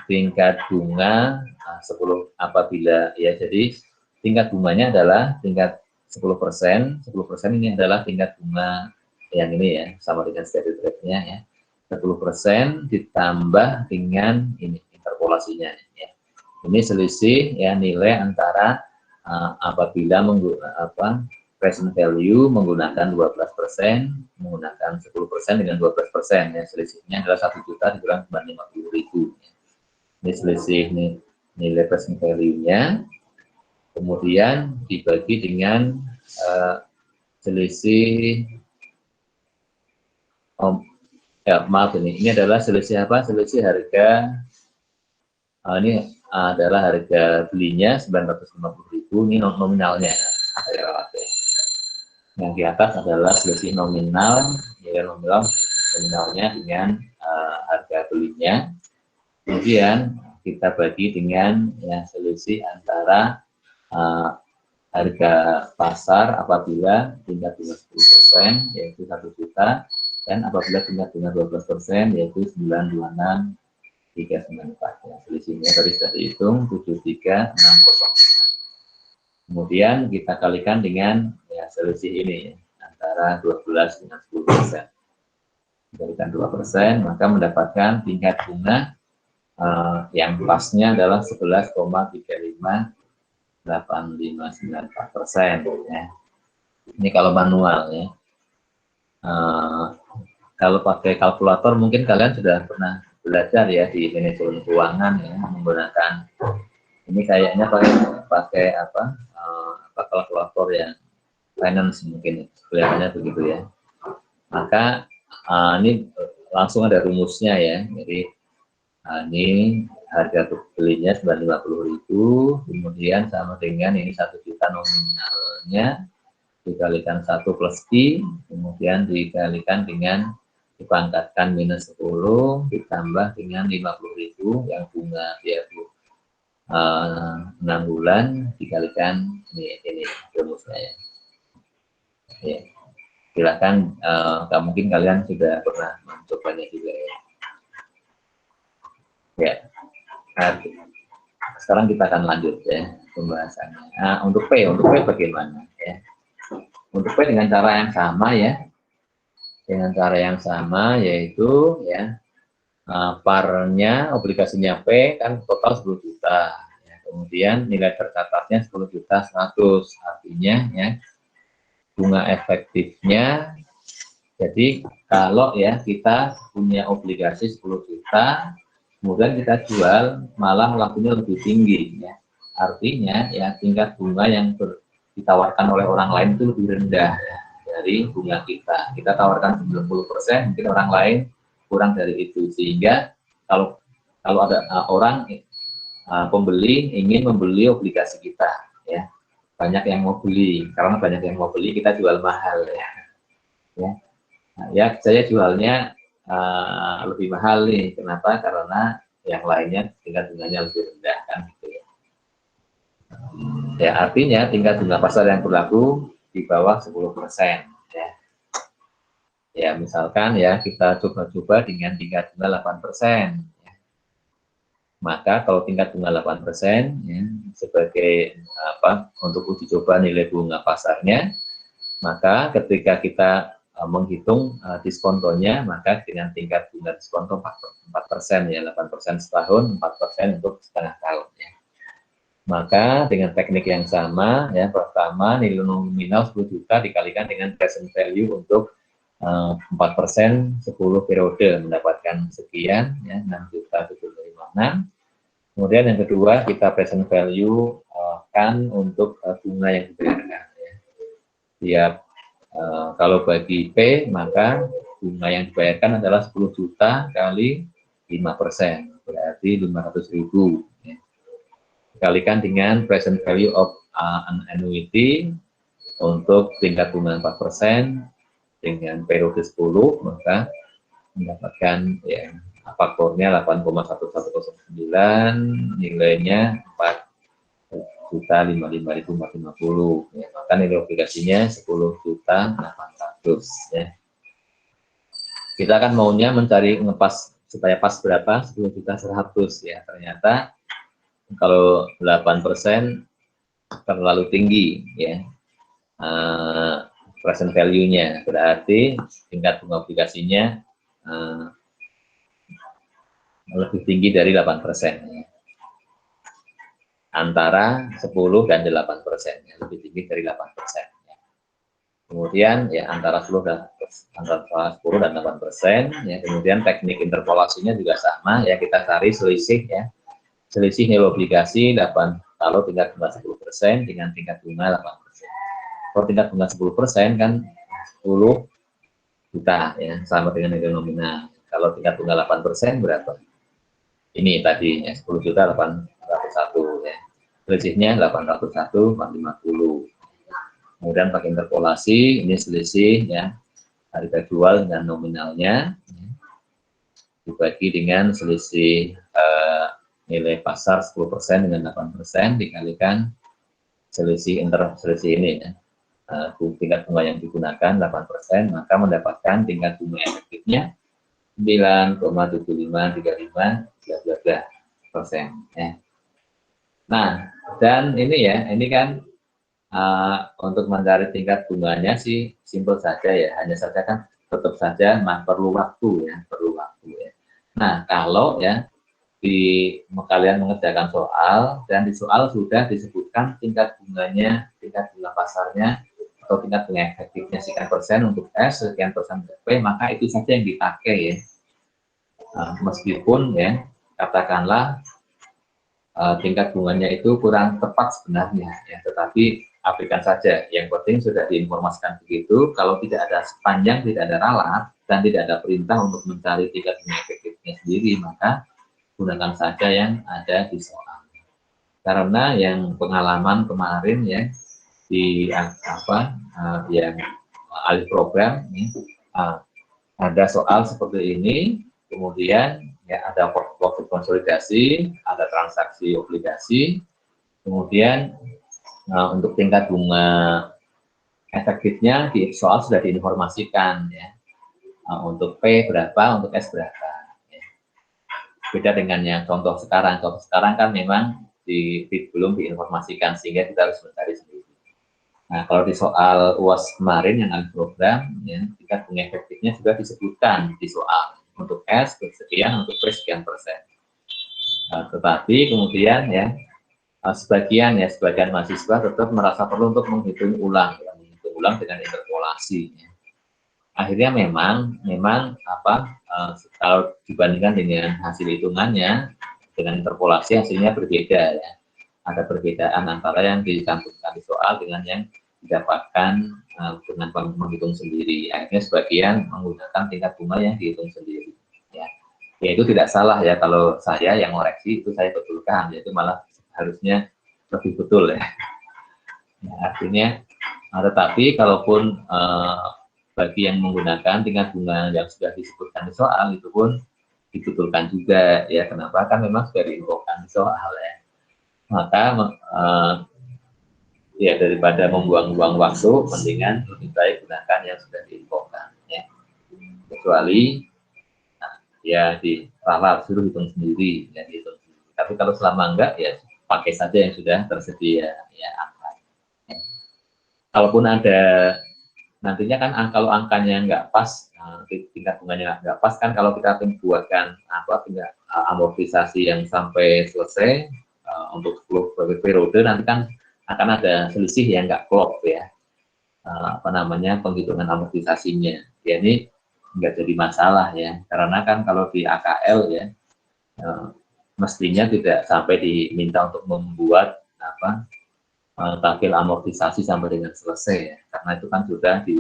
tingkat bunga 10 apabila ya, jadi tingkat bunganya adalah tingkat 10%. 10% ini adalah tingkat bunga yang ini ya, sama dengan steady rate-nya ya. 10% ditambah dengan ini interpolasinya ya. Ini selisih ya nilai antara apabila present value menggunakan 12%, menggunakan 10% dengan 12% ya, selisihnya adalah 1 juta dikurang 50.000 ya. Ini selisih nilai present value-nya, kemudian dibagi dengan selisih Ya, maaf ini adalah selisih apa? Selisih harga, ini adalah harga belinya 950.000, ini nominalnya. Yang di atas adalah selisih nominal, ya nominalnya dengan harga belinya. Kemudian kita bagi dengan ya, selisih antara harga pasar apabila tingkat bunga 10% yaitu 1 juta, dan apabila tingkat bunga 12% yaitu 926.394. Ya, selisihnya tadi sudah dihitung 7360. Kemudian kita kalikan dengan ya, selisih ini antara 12 dengan 10%. Dikalikan 2%, maka mendapatkan tingkat bunga yang pasnya adalah 11,35859%. Ya. Ini kalau manual ya. Kalau pakai kalkulator mungkin kalian sudah pernah belajar ya di manajemen keuangan ya, menggunakan ini kayaknya pakai apa kalkulator yang finance mungkin kelihatannya begitu ya. Maka ini langsung ada rumusnya ya. Jadi ini harga belinya 950.000, kemudian sama dengan ini 1 juta nominalnya dikalikan 1 plus I, kemudian dikalikan dengan dipangkatkan minus 10 ditambah dengan 50.000 yang bunga tiap 6 bulan dikalikan ini rumusnya ya. Ya. Silakan, mungkin kalian sudah pernah mencobanya juga ya. Ya. Nah, sekarang kita akan lanjut ya pembahasannya. Nah, untuk P bagaimana ya? Untuk P dengan cara yang sama ya. Dengan cara yang sama yaitu ya parnya obligasinya P kan total 10 juta. Ya, kemudian nilai tercatatnya 10 juta 100. Artinya ya bunga efektifnya, jadi kalau ya kita punya obligasi 10 juta, kemudian kita jual malah lakunya lebih tinggi ya. Artinya ya tingkat bunga yang ditawarkan oleh orang lain itu lebih rendah ya, dari bunga kita. Kita tawarkan 90%, mungkin orang lain kurang dari itu. Sehingga kalau ada orang pembeli ingin membeli obligasi kita ya, banyak yang mau beli, karena banyak yang mau beli kita jual mahal ya. Nah, ya saya jualnya lebih mahal nih. Kenapa? Karena yang lainnya tingkat bunganya lebih rendah kan gitu ya. Ya artinya tingkat bunga pasar yang berlaku di bawah 10% ya. Ya misalkan ya kita coba-coba dengan tingkat bunga 8%. Ya. Maka kalau tingkat bunga 8% ya, sebagai untuk uji coba nilai bunga pasarnya, maka ketika kita menghitung diskontonya, maka dengan tingkat bunga diskonto 4% ya, 8% setahun, 4% untuk setengah tahun ya. Maka dengan teknik yang sama ya, pertama nilai nominal 10 juta dikalikan dengan present value untuk 4% 10 periode mendapatkan sekian ya, 6.756. Kemudian yang kedua kita present value kan untuk bunga yang dibayarkan ya. Tiap kalau bagi P maka bunga yang dibayarkan adalah 10 juta kali 5%, berarti 500.000 ya. Dikalikan dengan present value of an annuity untuk tingkat bunga 4% dengan periode 10, maka mendapatkan ya faktornya 8,1109, nilainya 4.055.450 ya. Maka nilai obligasinya 10.800 ya. Kita akan maunya mencari ngepas supaya pas berapa? 10.100 ya. Ternyata kalau 8% terlalu tinggi ya. Present value-nya, berarti tingkat bunga obligasinya lebih tinggi dari 8% ya. Antara 10 dan 8% ya, lebih tinggi dari 8% ya. Kemudian ya antara 10 dan 8% ya. Kemudian teknik interpolasinya juga sama ya, kita cari selisih ya. Selisih nilai obligasi 8 kalau tingkat bunga 10% dengan tingkat bunga 8%. Kalau tingkat bunga 10% kan 10 juta ya, sama dengan nilai nominal. Kalau tingkat bunga 8% berapa? Ini tadi ya, 10.801 ya. Selisihnya 801,50. Kemudian pakai interpolasi, ini selisih ya harga jual dengan nominalnya dibagi dengan selisih nilai pasar 10% dengan 8% dikalikan selisih ini ya. Tingkat bunga yang digunakan 8%, maka mendapatkan tingkat bunga efektifnya 9,7535 ya. Nah, dan ini ya, ini kan untuk mencari tingkat bunganya sih simpel saja ya, hanya saja kan tetap saja perlu waktu ya, Nah, kalau ya kalian mengerjakan soal dan di soal sudah disebutkan tingkat bunganya, tingkat bunga pasarnya atau tingkat bunga efektifnya sekian persen untuk S, sekian persen untuk P, maka itu saja yang dipakai ya. Meskipun ya katakanlah tingkat bunganya itu kurang tepat sebenarnya ya, tetapi aplikasikan saja. Yang penting sudah diinformasikan begitu. Kalau tidak ada, sepanjang tidak ada ralat dan tidak ada perintah untuk mencari tingkat bunga efektifnya sendiri, maka gunakan saja yang ada di soal. Karena yang pengalaman kemarin ya di yang alih program ini ada soal seperti ini, kemudian ya ada profit konsolidasi, ada transaksi obligasi, kemudian untuk tingkat bunga efektifnya di soal sudah diinformasikan ya, untuk P berapa, untuk S berapa. Ya. Beda dengan yang contoh sekarang kan memang belum diinformasikan sehingga kita harus mencari sendiri. Nah, kalau di soal UAS kemarin yang alih program, ya, tingkat bunga efektifnya sudah disebutkan di soal. Untuk S sekian, untuk P sekian persen. Tetapi kemudian ya sebagian mahasiswa tetap merasa perlu untuk menghitung ulang dengan interpolasi. Ya. Akhirnya memang kalau dibandingkan dengan hasil hitungannya dengan interpolasi hasilnya berbeda ya. Ada perbedaan antara yang dicantumkan di soal dengan yang didapatkan dengan menghitung sendiri. Akhirnya sebagian menggunakan tingkat bunga yang dihitung sendiri. Ya itu tidak salah ya, kalau saya yang koreksi itu saya betulkan, yaitu malah harusnya lebih betul ya. Artinya, tetapi kalaupun bagi yang menggunakan tingkat bunga yang sudah disebutkan di soal itu pun dibetulkan juga ya. Kenapa? Kan memang sudah diinfokan di soal ya. Maka ya daripada membuang-buang waktu, mendingan lebih baik gunakan yang sudah diinfokan ya. Kecuali ya di ralat suruh hitung sendiri ya, dihitung sendiri. Tapi kalau selama enggak ya pakai saja yang sudah tersedia ya angka. Ya. Kalaupun ada nantinya kan kalau angkanya nggak pas, tingkat bunganya nggak pas kan, kalau kita buatkan amortisasi yang sampai selesai untuk 10 periode, nanti kan akan ada selisih yang nggak klop ya, penghitungan amortisasinya. Ya ini nggak jadi masalah ya, karena kan kalau di AKL ya mestinya tidak sampai diminta untuk membuat tabel amortisasi sampai dengan selesai ya, karena itu kan sudah di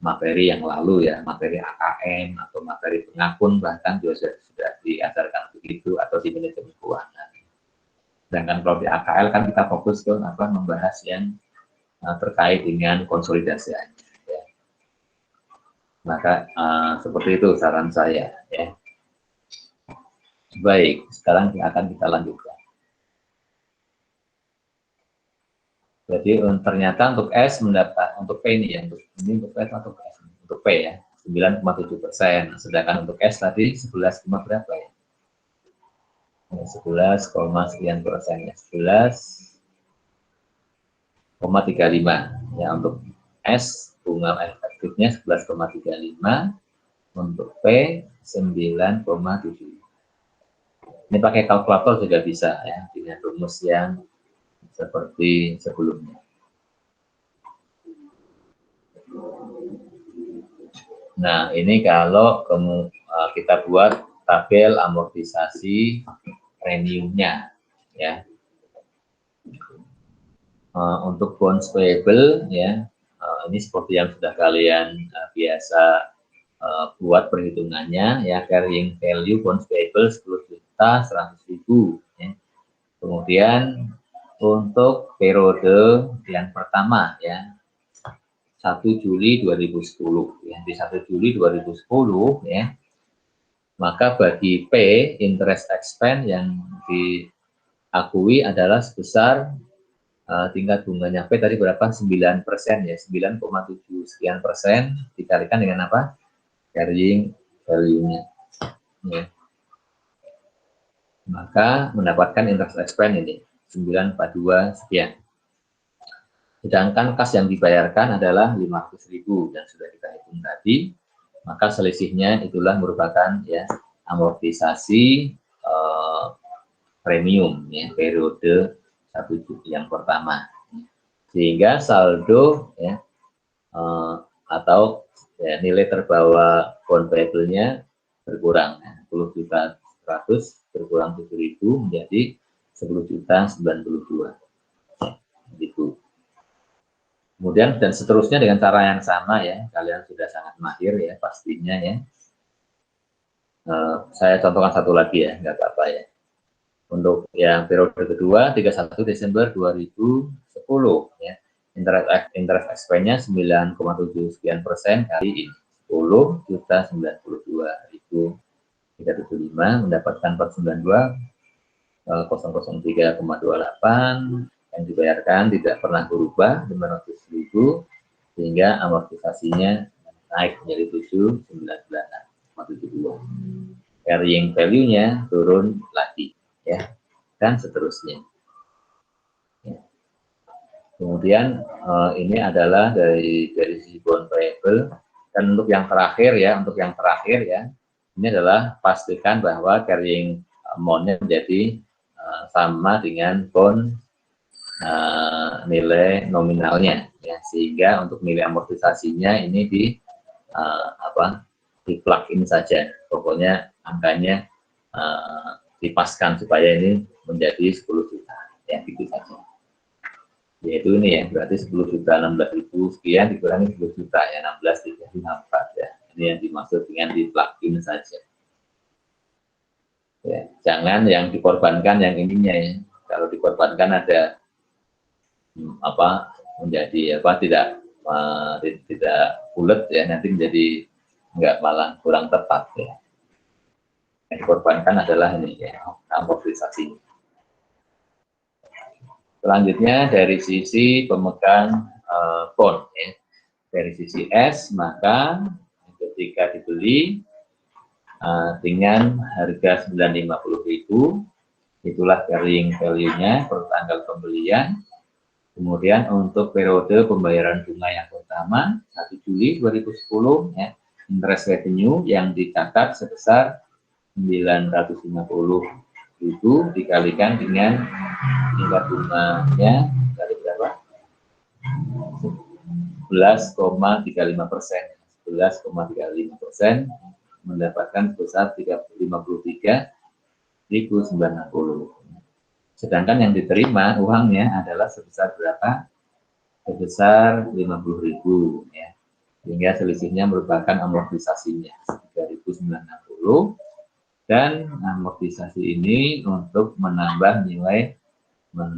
materi yang lalu ya, materi AKM atau materi pengakun bahkan juga sudah diajarkan begitu, atau di manajemen keuangan. Sedangkan kalau di AKL kan kita fokus ke membahas yang terkait dengan konsolidasi aja. Ya. Maka seperti itu saran saya ya. Baik, sekarang akan kita lanjutkan. Jadi ternyata untuk S mendapat, untuk P ini ya, untuk S atau S, untuk P ya 9,7%, sedangkan untuk S tadi 11, berapa ya? 11, sekian persen ya, 11,35 ya. Untuk S bunga efektifnya 11,35, untuk P 9,7. Ini pakai kalkulator juga bisa ya, dengan rumus yang seperti sebelumnya. Nah, ini kalau kita buat tabel amortisasi premiumnya ya. Untuk bonds payable ya, ini seperti yang sudah kalian biasa buat perhitungannya ya, carrying value bonds payable 10 juta 100.000 ya. Kemudian untuk periode yang pertama ya 1 Juli 2010 ya, di 1 Juli 2010 ya, maka bagi P interest expense yang diakui adalah sebesar tingkat bunganya P tadi berapa? 9% ya, 9,7 sekian persen dikalikan dengan apa? Carrying value-nya. Ya. Maka mendapatkan interest expense ini 942 sekian. Sedangkan kas yang dibayarkan adalah 500.000 yang sudah kita hitung tadi. Maka selisihnya itulah merupakan ya amortisasi premium ya periode 1 Juli yang pertama. Sehingga saldo ya atau ya, nilai terbawa bond payable-nya berkurang ya, 10 juta 100 berkurang 7.000 menjadi 10 juta 92 gitu. Kemudian dan seterusnya dengan cara yang sama ya, kalian sudah sangat mahir ya pastinya ya. Saya contohkan satu lagi ya, nggak apa-apa ya. Untuk yang periode kedua 31 Desember 2010 ya. Interest expense-nya 9,7 sekian persen kali ini 10 juta 92.375 mendapatkan 492 003,28 yang dibayarkan tidak pernah berubah 500.000 sehingga amortisasinya naik menjadi 799,72. Carrying value-nya turun lagi ya dan seterusnya. Kemudian ini adalah dari sisi bond payable. Dan untuk yang terakhir ya, ini adalah pastikan bahwa carrying amount-nya menjadi sama dengan bond nilai nominalnya ya, sehingga untuk nilai amortisasinya ini di plug in saja. Pokoknya angkanya dipaskan supaya ini menjadi 10 juta ya, gitu saja. Yaitu ini ya, berarti 10 juta 16.000 sekian dikurangi 10 juta ya, 16.354 ya. Ini yang dimaksud dengan di plug-in saja. Ya, jangan yang dikorbankan yang ininya ya. Kalau dikorbankan ada menjadi tidak bulat ya, nanti menjadi enggak, malah kurang tepat ya. Yang dikorbankan adalah ini ya, amortisasi. Selanjutnya dari sisi pemegang bond ya. Dari sisi S, maka ketika dibeli dengan harga 950.000 itulah carrying value-nya per tanggal pembelian. Kemudian untuk periode pembayaran bunga yang pertama 1 Juli 2010 ya, interest revenue yang dicatat sebesar 950.000 dikalikan dengan tingkat bunganya dari berapa? 11,35%. 11,35% mendapatkan sebesar 53.960. Sedangkan yang diterima uangnya adalah sebesar berapa? Sebesar 50.000 ya. Sehingga selisihnya merupakan amortisasinya 3.960. Dan amortisasi ini untuk menambah nilai bond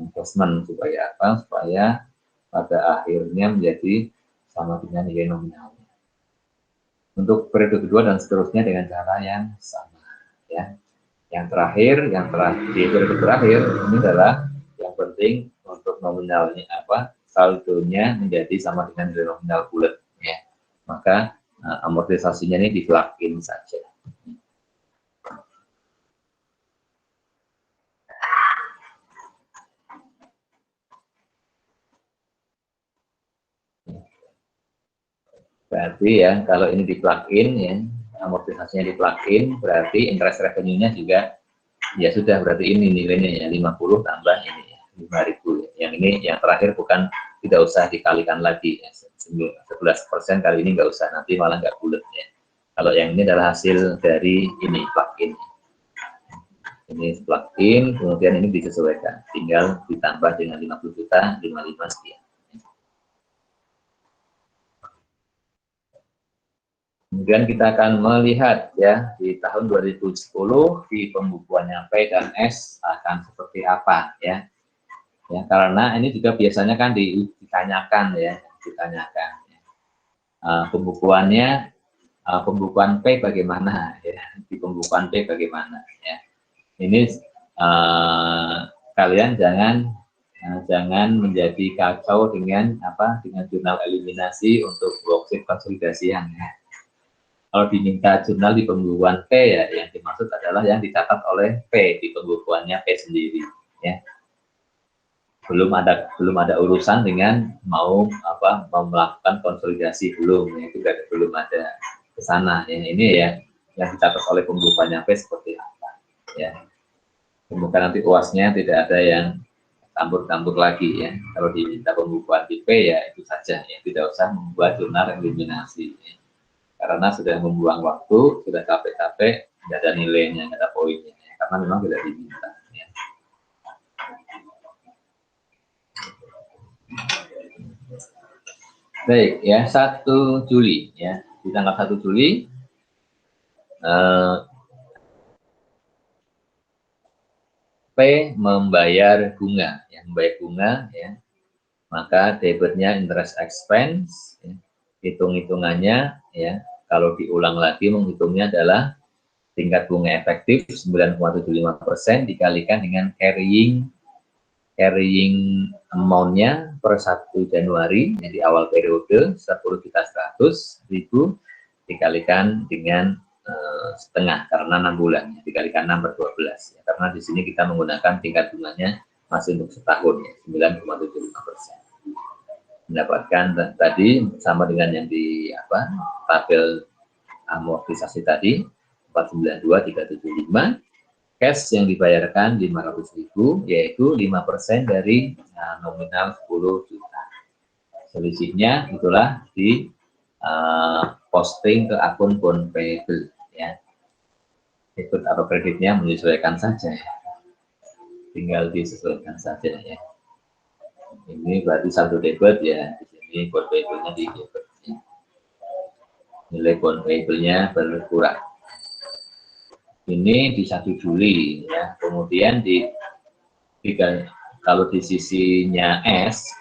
investment supaya apa? Supaya pada akhirnya menjadi sama dengan nilai nominalnya. Untuk periode kedua dan seterusnya dengan cara yang sama ya. Yang terakhir di periode terakhir ini adalah yang penting untuk nominalnya saldonya menjadi sama dengan nilai nominal bulat ya. Maka amortisasinya ini di plug-in saja. Berarti ya kalau ini di plug-in ya, amortisasinya di plug-in, berarti interest revenue-nya juga ya sudah, berarti ini nilainya ya 50 tambah ini ya 5.000 ya. Yang ini yang terakhir bukan, tidak usah dikalikan lagi ya, 11% kali ini nggak usah, nanti malah nggak bulat ya. Kalau yang ini adalah hasil dari ini plug-in. Ini plug-in, kemudian ini disesuaikan, tinggal ditambah dengan 50 juta 55 sekian. Kemudian kita akan melihat ya di tahun 2010 di pembukuannya P dan S akan seperti apa ya. Ya, karena ini juga biasanya kan ditanyakan ya, ditanyakan. Pembukuannya, pembukuan P bagaimana ya, di pembukuan P bagaimana ya. Ini kalian jangan menjadi kacau dengan dengan jurnal eliminasi untuk worksheet konsolidasian ya. Kalau diminta jurnal di pembukuan P ya, yang dimaksud adalah yang dicatat oleh P di pembukuannya P sendiri ya. Belum ada urusan dengan mau melakukan konsolidasi, belum ya, juga belum ada ke sana ya. Ini ya yang dicatat oleh pembukuannya P seperti apa ya. Semoga nanti UASnya tidak ada yang campur-campur lagi ya. Kalau diminta pembukuan di P ya itu saja ya, tidak usah membuat jurnal eliminasi ya. Karena sudah membuang waktu, sudah capek-capek, tidak ada nilainya, tidak ada poinnya ya. Karena memang tidak diminta ya. Baik ya, 1 Juli ya, di tanggal 1 Juli P membayar bunga ya, maka debitnya interest expense ya, hitung-hitungannya ya, kalau diulang lagi menghitungnya adalah tingkat bunga efektif 9,75% dikalikan dengan carrying amount-nya per 1 Januari, jadi awal periode 10.100.000 dikalikan dengan setengah karena 6 bulan, dikalikan 6 per 12 ya, karena di sini kita menggunakan tingkat bunganya masih untuk setahun ya, 9,75%. Mendapatkan tadi sama dengan yang di tabel amortisasi tadi 492.375. Cash yang dibayarkan 500.000 yaitu 5% dari nominal 10 juta. Selisihnya itulah di posting ke akun bond payable ya. Debit atau kreditnya menyesuaikan saja ya. Tinggal disesuaikan saja ya. Ini berarti saldo debit ya, di sini bond payable-nya di debit ya. Nilai bond payable-nya berkurang. Ini di 1 Juli ya. Kemudian kalau di sisinya S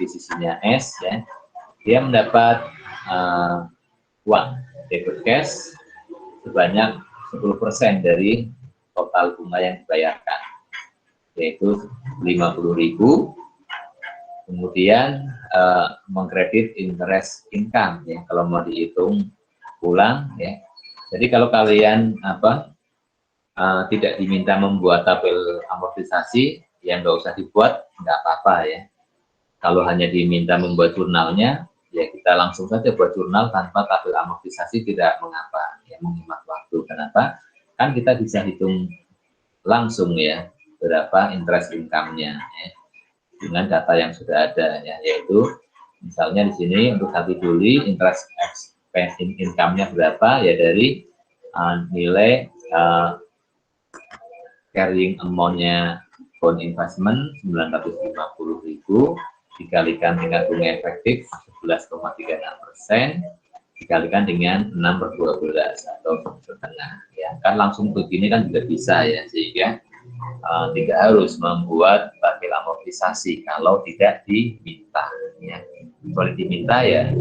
ya, dia mendapat uang debit cash sebanyak 10% dari total bunga yang dibayarkan, yaitu 50.000. Kemudian mengkredit interest income ya, kalau mau dihitung ulang ya. Jadi kalau kalian tidak diminta membuat tabel amortisasi, ya nggak usah dibuat, nggak apa-apa ya. Kalau hanya diminta membuat jurnalnya, ya kita langsung saja buat jurnal tanpa tabel amortisasi, tidak mengapa, ya menghemat waktu. Kenapa? Kan kita bisa hitung langsung ya berapa interest income-nya ya, dengan data yang sudah ada ya, yaitu misalnya di sini untuk 1 Juli interest expense income-nya berapa ya, dari nilai carrying amount-nya bond investment 950.000 dikalikan dengan bunga efektif 11,36% dikalikan dengan 6 per 12 atau setengah ya, kan langsung begini kan juga bisa ya, sehingga tidak harus membuat tabel amortisasi kalau tidak diminta ya. Kalau diminta ya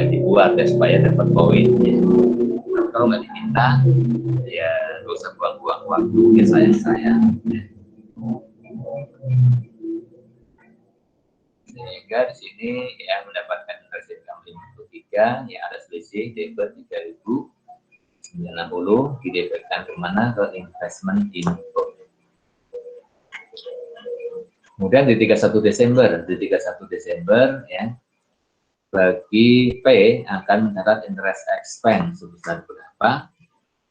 dibuat ya supaya dapat poin ya. Kalau nggak diminta ya nggak usah buang-buang waktu ya, sayang ya. Sehingga di sini ya mendapatkan interest income 53 ya, ada selisih debit 3.960 didebitkan kemana, ke investment info. Kemudian di 31 Desember ya, bagi P akan mencatat interest expense sebesar berapa?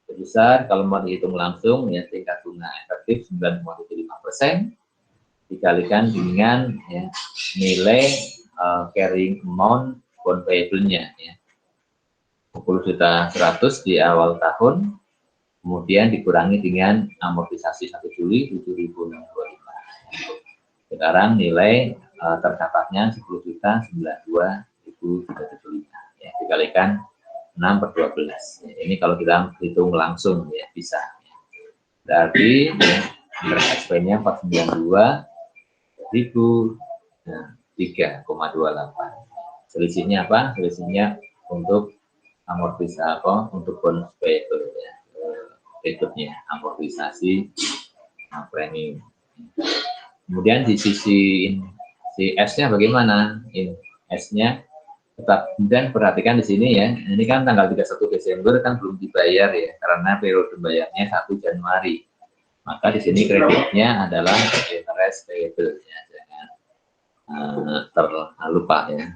Sebesar kalau mau dihitung langsung ya tingkat bunga efektif 9,75% dikalikan dengan ya, nilai carrying amount bond payable-nya ya, 10.100.000 di awal tahun, kemudian dikurangi dengan amortisasi 1 Juli 7.025. Sekarang nilai tercatatnya 10.092.375 ya, dikalikan 6/12. Ini kalau kita hitung langsung ya bisa. Berarti ya, interest expense-nya 492.000 selisihnya apa? Selisihnya untuk amortisasi apa? Untuk bonus payable ya. Berikutnya amortisasi premi. Kemudian di sisi S-nya bagaimana? S-nya tetap, kemudian perhatikan di sini ya, ini kan tanggal 31 Desember kan belum dibayar ya, karena periode bayarnya 1 Januari. Maka di sini kreditnya adalah interest payable ya, jangan terlupa ya.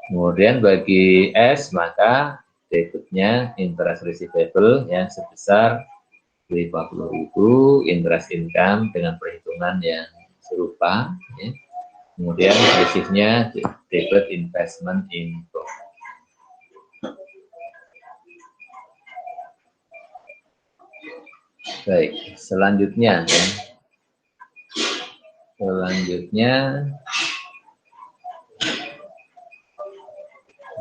Kemudian bagi S maka debitnya interest receivable yang sebesar 50.000, interest income dengan perhitungan yang serupa ya. Kemudian selisihnya debit investment income. Baik, selanjutnya ya. Selanjutnya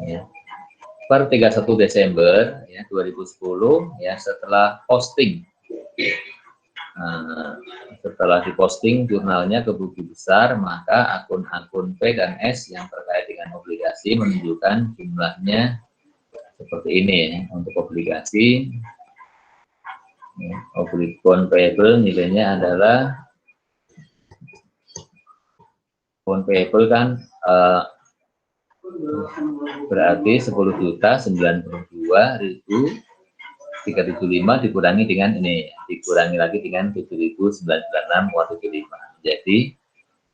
ya. Per 31 Desember ya 2010 ya setelah posting setelah diposting jurnalnya ke Buku Besar, maka akun-akun P dan S yang terkait dengan obligasi menunjukkan jumlahnya seperti ini ya. Untuk obligasi ya, bond payable nilainya adalah bond payable kan berarti 10.092.375 dikurangi dengan ini, dikurangi lagi dengan 7.996,75, jadi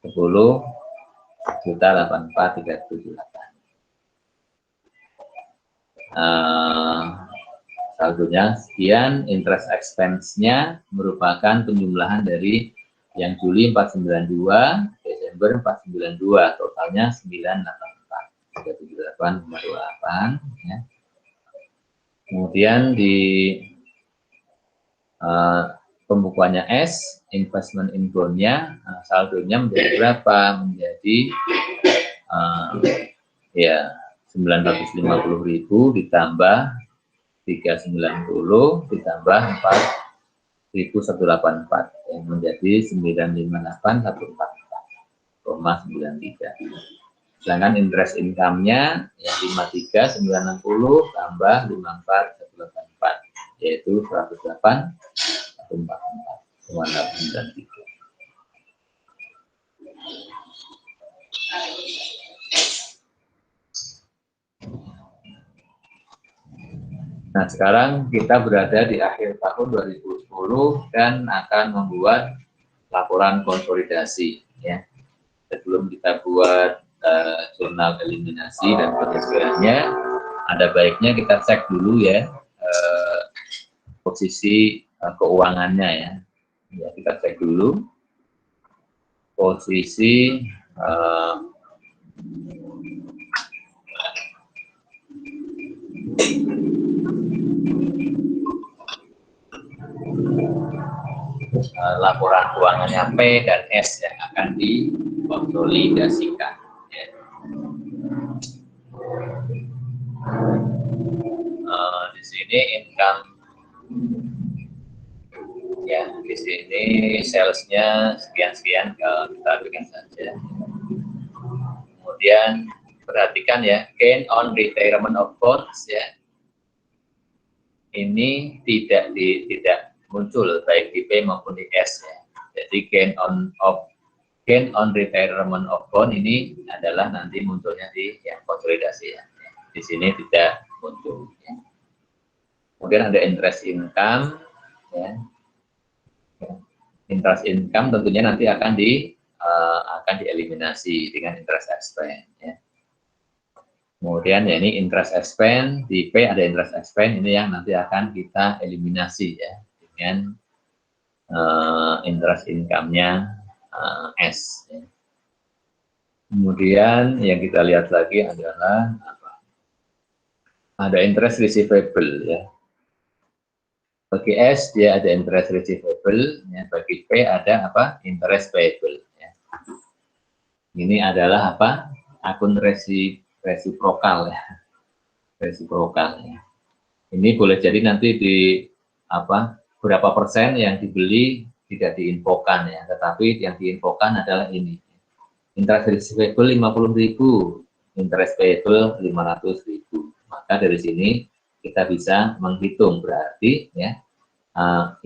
10.084.378. Saldonya sekian. Interest expense-nya merupakan penjumlahan dari yang Juli 492, Desember 492, totalnya 984.378,28 ya. Kemudian di pembukuannya S, investment in bond-nya, saldonya menjadi berapa? Menjadi ya 950.000 ditambah 390 ditambah 4.184 yang menjadi 958.144,93. Sedangkan interest income-nya yang 53.960 tambah 54.184 yaitu 108.144,93. Nah, sekarang kita berada di akhir tahun 2010 dan akan membuat laporan konsolidasi ya. Sebelum kita buat jurnal eliminasi dan penyesuaiannya, ada baiknya kita cek dulu ya posisi keuangannya ya. Ya, kita cek dulu posisi laporan keuangannya P dan S yang akan dikonsolidasikan. Ya. Di sini income, ya di sini salesnya sekian-sekian, kalau kita berikan saja. Kemudian perhatikan ya, gain on retirement of bonds ya. Ini tidak muncul baik di P maupun di S ya. Jadi gain on retirement of bond ini adalah nanti munculnya di yang konsolidasi ya. Di sini tidak muncul ya. Kemudian ada interest income ya. Interest income tentunya nanti akan dieliminasi dengan interest expense ya. Kemudian ya ini interest expense, di P ada interest expense, ini yang nanti akan kita eliminasi ya dengan interest income-nya S ya. Kemudian yang kita lihat lagi adalah ada interest receivable ya. Bagi S dia ada interest receivable ya, bagi P ada apa? Interest payable ya. Ini adalah apa? Akun resiprokal ya. resiprokal ya. Ini boleh jadi nanti di berapa persen yang dibeli tidak diinfokan ya, tetapi yang diinfokan adalah ini. Interest receivable 50.000, interest payable 500.000. Maka dari sini kita bisa menghitung, berarti ya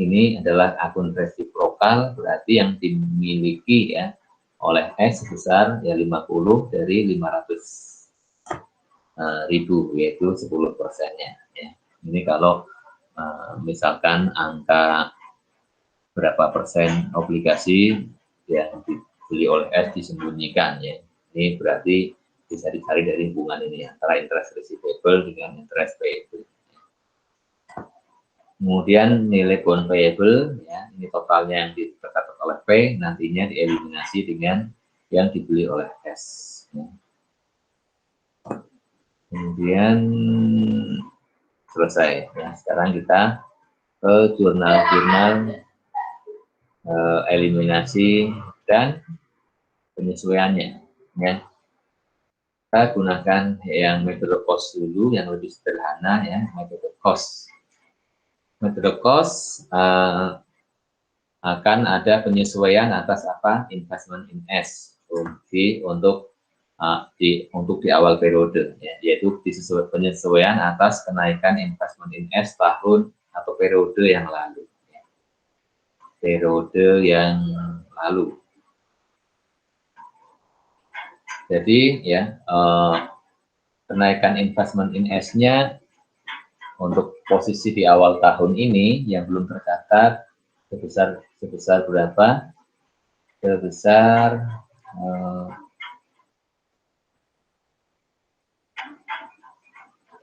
ini adalah akun resiprokal, berarti yang dimiliki ya oleh S sebesar ya 50 dari 500.000, yaitu 10%-nya ya. Ini kalau misalkan angka berapa persen obligasi yang dibeli oleh S disembunyikan ya. Ini berarti bisa dicari dari hubungan ini antara interest receivable dengan interest payable. Kemudian nilai bond payable ya, ini totalnya yang tercatat oleh P, nantinya dieliminasi dengan yang dibeli oleh S ya. Kemudian selesai ya. Sekarang kita ke jurnal-jurnal eliminasi dan penyesuaiannya ya. Kita gunakan yang metode cost dulu, yang lebih sederhana ya, metode cost. Metode cost akan ada penyesuaian atas investment in S untuk di awal periode ya, yaitu penyesuaian atas kenaikan investment in S tahun atau periode yang lalu ya. Periode yang lalu. Jadi ya kenaikan investment in S-nya untuk posisi di awal tahun ini yang belum tercatat sebesar berapa? Sebesar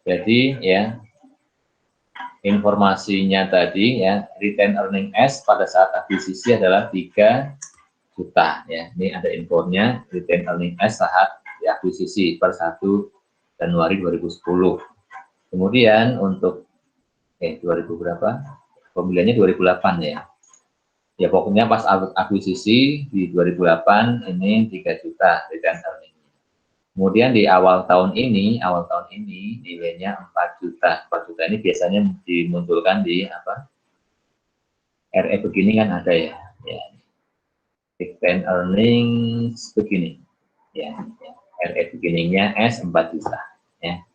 jadi ya informasinya tadi ya, retain earning S pada saat akuisisi adalah 3 juta ya. Ini ada infonya, retain earning S saat diakuisisi per 1 Januari 2010. Kemudian untuk 2000 berapa? Pembeliannya 2008 ya. Ya pokoknya pas akuisisi di 2008 ini 3 juta retain earning. Kemudian di awal tahun ini nilainya 4 juta. 4 juta ini biasanya dimunculkan di RE begini kan ada ya. Retain earnings begini ya, RE beginningnya S 4 juta ya.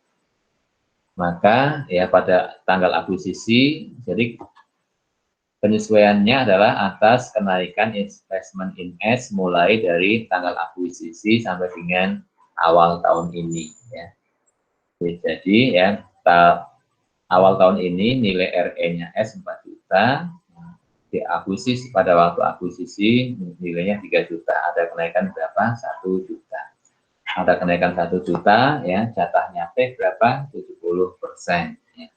Maka ya pada tanggal akuisisi, jadi penyesuaiannya adalah atas kenaikan investment in S mulai dari tanggal akuisisi sampai dengan awal tahun ini ya. Jadi ya awal tahun ini nilai RE-nya S 4 juta, diakuisisi pada waktu akuisisi nilainya 3 juta, ada kenaikan berapa? 1 juta. Ada kenaikan 1 juta ya, jatahnya P berapa? 70% ya.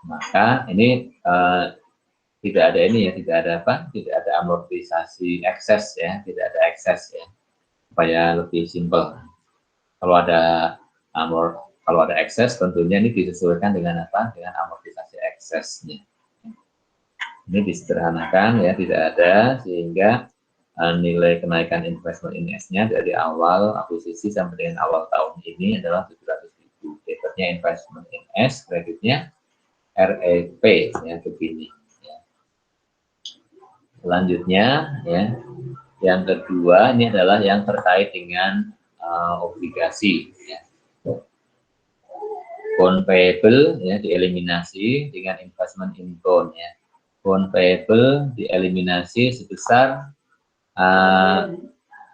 Maka ini tidak ada ini ya, tidak ada amortisasi ekses ya, tidak ada ekses ya, supaya lebih simpel. Kalau ada ekses tentunya ini disesuaikan dengan dengan amortisasi eksesnya. Ini disederhanakan ya, tidak ada, sehingga nilai kenaikan investment in S-nya dari awal akuisisi sampai dengan awal tahun ini adalah 700.000. Debitnya investment in S, kreditnya REP ya, begini ya. Selanjutnya ya, yang kedua ini adalah yang terkait dengan obligasi ya. Bond payable ya dieliminasi dengan investment in bond ya. Bond payable dieliminasi sebesar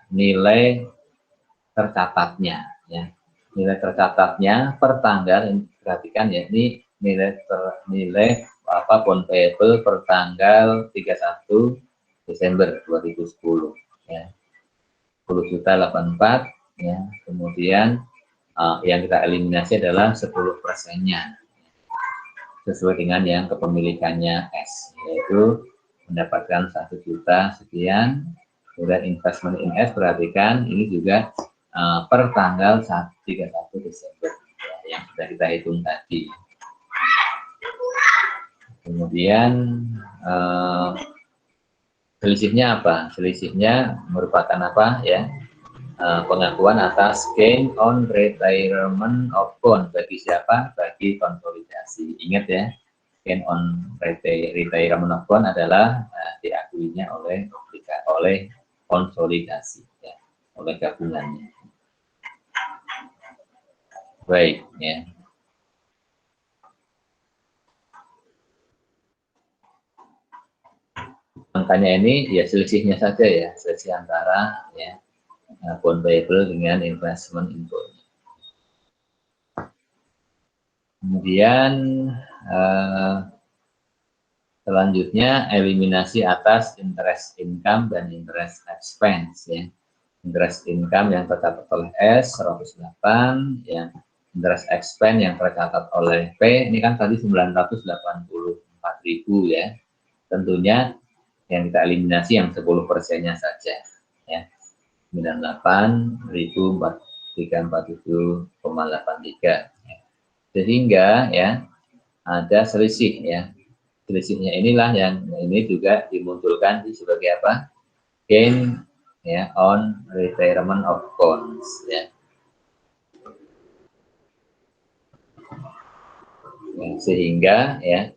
nilai tercatatnya ya. Nilai tercatatnya per tanggal, perhatikan ya, ini nilai bond payable per tanggal 31 Desember 2010 ya. 10.084 ya. Kemudian yang kita eliminasi adalah 10%-nya sesuai dengan yang kepemilikannya S, yaitu mendapatkan 1 juta sekian. Kemudian investment in S, perhatikan ini juga per tanggal 31 Desember ya, yang sudah kita hitung tadi. Kemudian selisihnya apa? Selisihnya merupakan apa ya? pengakuan atas gain on retirement of bond. Bagi siapa? Bagi konsolidasi. Ingat ya, gain on retirement of bond adalah diakuinya oleh konsolidasi, ya, oleh gabungannya. Baik, ya. Angkanya ini ya selisihnya saja ya, selisih antara ya bond payable dengan investment in bond. Kemudian selanjutnya eliminasi atas interest income dan interest expense ya. Interest income yang tercatat oleh S 108, yang interest expense yang tercatat oleh P ini kan tadi 984.000 ya. Tentunya yang kita eliminasi yang 10%-nya saja ya. 98.347,83 ya. Sehingga ya ada selisih ya. Selisihnya inilah yang ini juga dimunculkan sebagai apa? Gain ya on retirement of bonds ya. Sehingga ya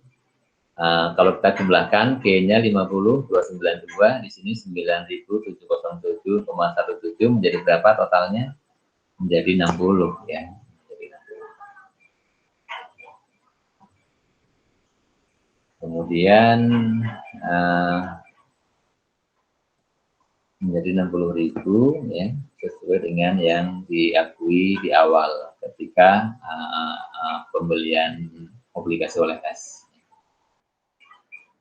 kalau kita jumlahkan gainnya 50.292 di sini 9.707,17 menjadi berapa totalnya? Menjadi 60 ya. Kemudian menjadi 60.000 ya, sesuai dengan yang diakui di awal ketika pembelian obligasi oleh S.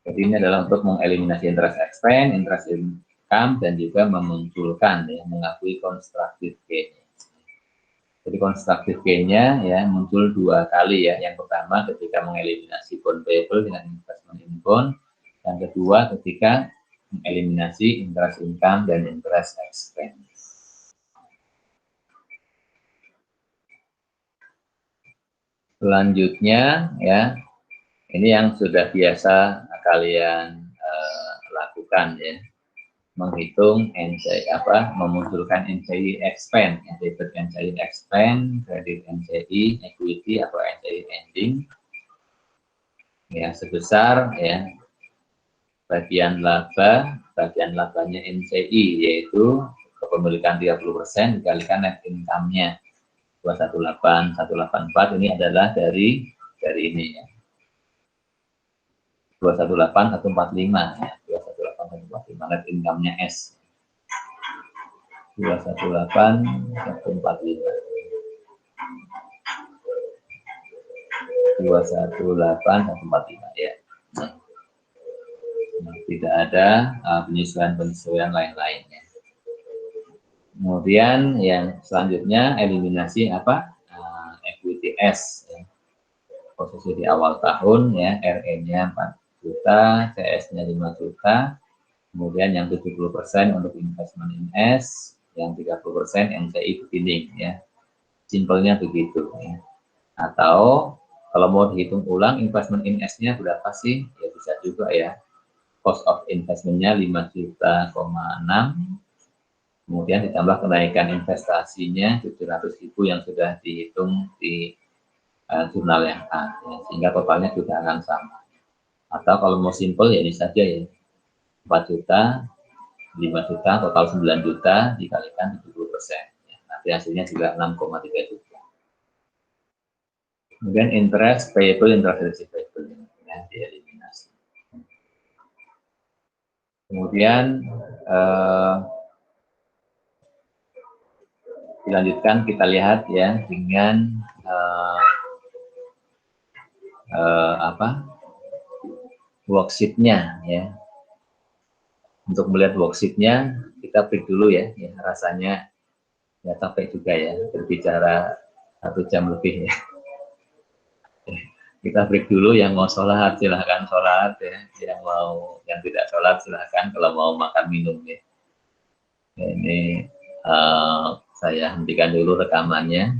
Jadi ini adalah untuk mengeliminasi interest expense, interest income, dan juga memunculkan ya, mengakui constructive gain. Jadi constructive gain-nya ya muncul dua kali ya. Yang pertama ketika mengeliminasi bond payable dengan investment in bond, yang kedua ketika mengeliminasi interest income dan interest expense. Selanjutnya ya, ini yang sudah biasa kalian lakukan ya, menghitung NCI memunculkan NCI expense, debit NCI expense, credit NCI equity atau NCI ending ya sebesar ya bagian labanya NCI yaitu kepemilikan 30% dikalikan net income-nya 218.184 ini adalah dari ini ya 218.145 ya 218.145 net income-nya S 218.145 ya. Tidak ada penyesuaian lain-lainnya. Kemudian yang selanjutnya eliminasi equity S ya. Posisi di awal tahun ya RE-nya 4 juta, CS-nya 5 juta. Kemudian yang 70% untuk investment in S, yang 30% NCI beginning ya. Simpelnya begitu ya. Atau kalau mau dihitung ulang investment in S-nya berapa sih? Ya bisa juga ya. Cost of investment-nya 5 juta, 6. Kemudian ditambah kenaikan investasinya 700.000 yang sudah dihitung di jurnal yang A, ya, sehingga totalnya juga akan sama. Atau kalau mau simple ya ini saja ya, 4 juta, 5 juta, total 9 juta dikalikan 70%. Ya, nanti hasilnya juga 6,3 juta. Kemudian interest payable, interest receivable ya, dieliminasi. Kemudian dilanjutkan kita lihat ya dengan worksheet-nya ya. Untuk melihat worksheet-nya kita break dulu ya, rasanya ya capek juga ya berbicara 1 jam lebih ya. Kita break dulu, yang mau sholat silahkan sholat ya, yang tidak sholat silahkan kalau mau makan minum ya. Ini saya hentikan dulu rekamannya.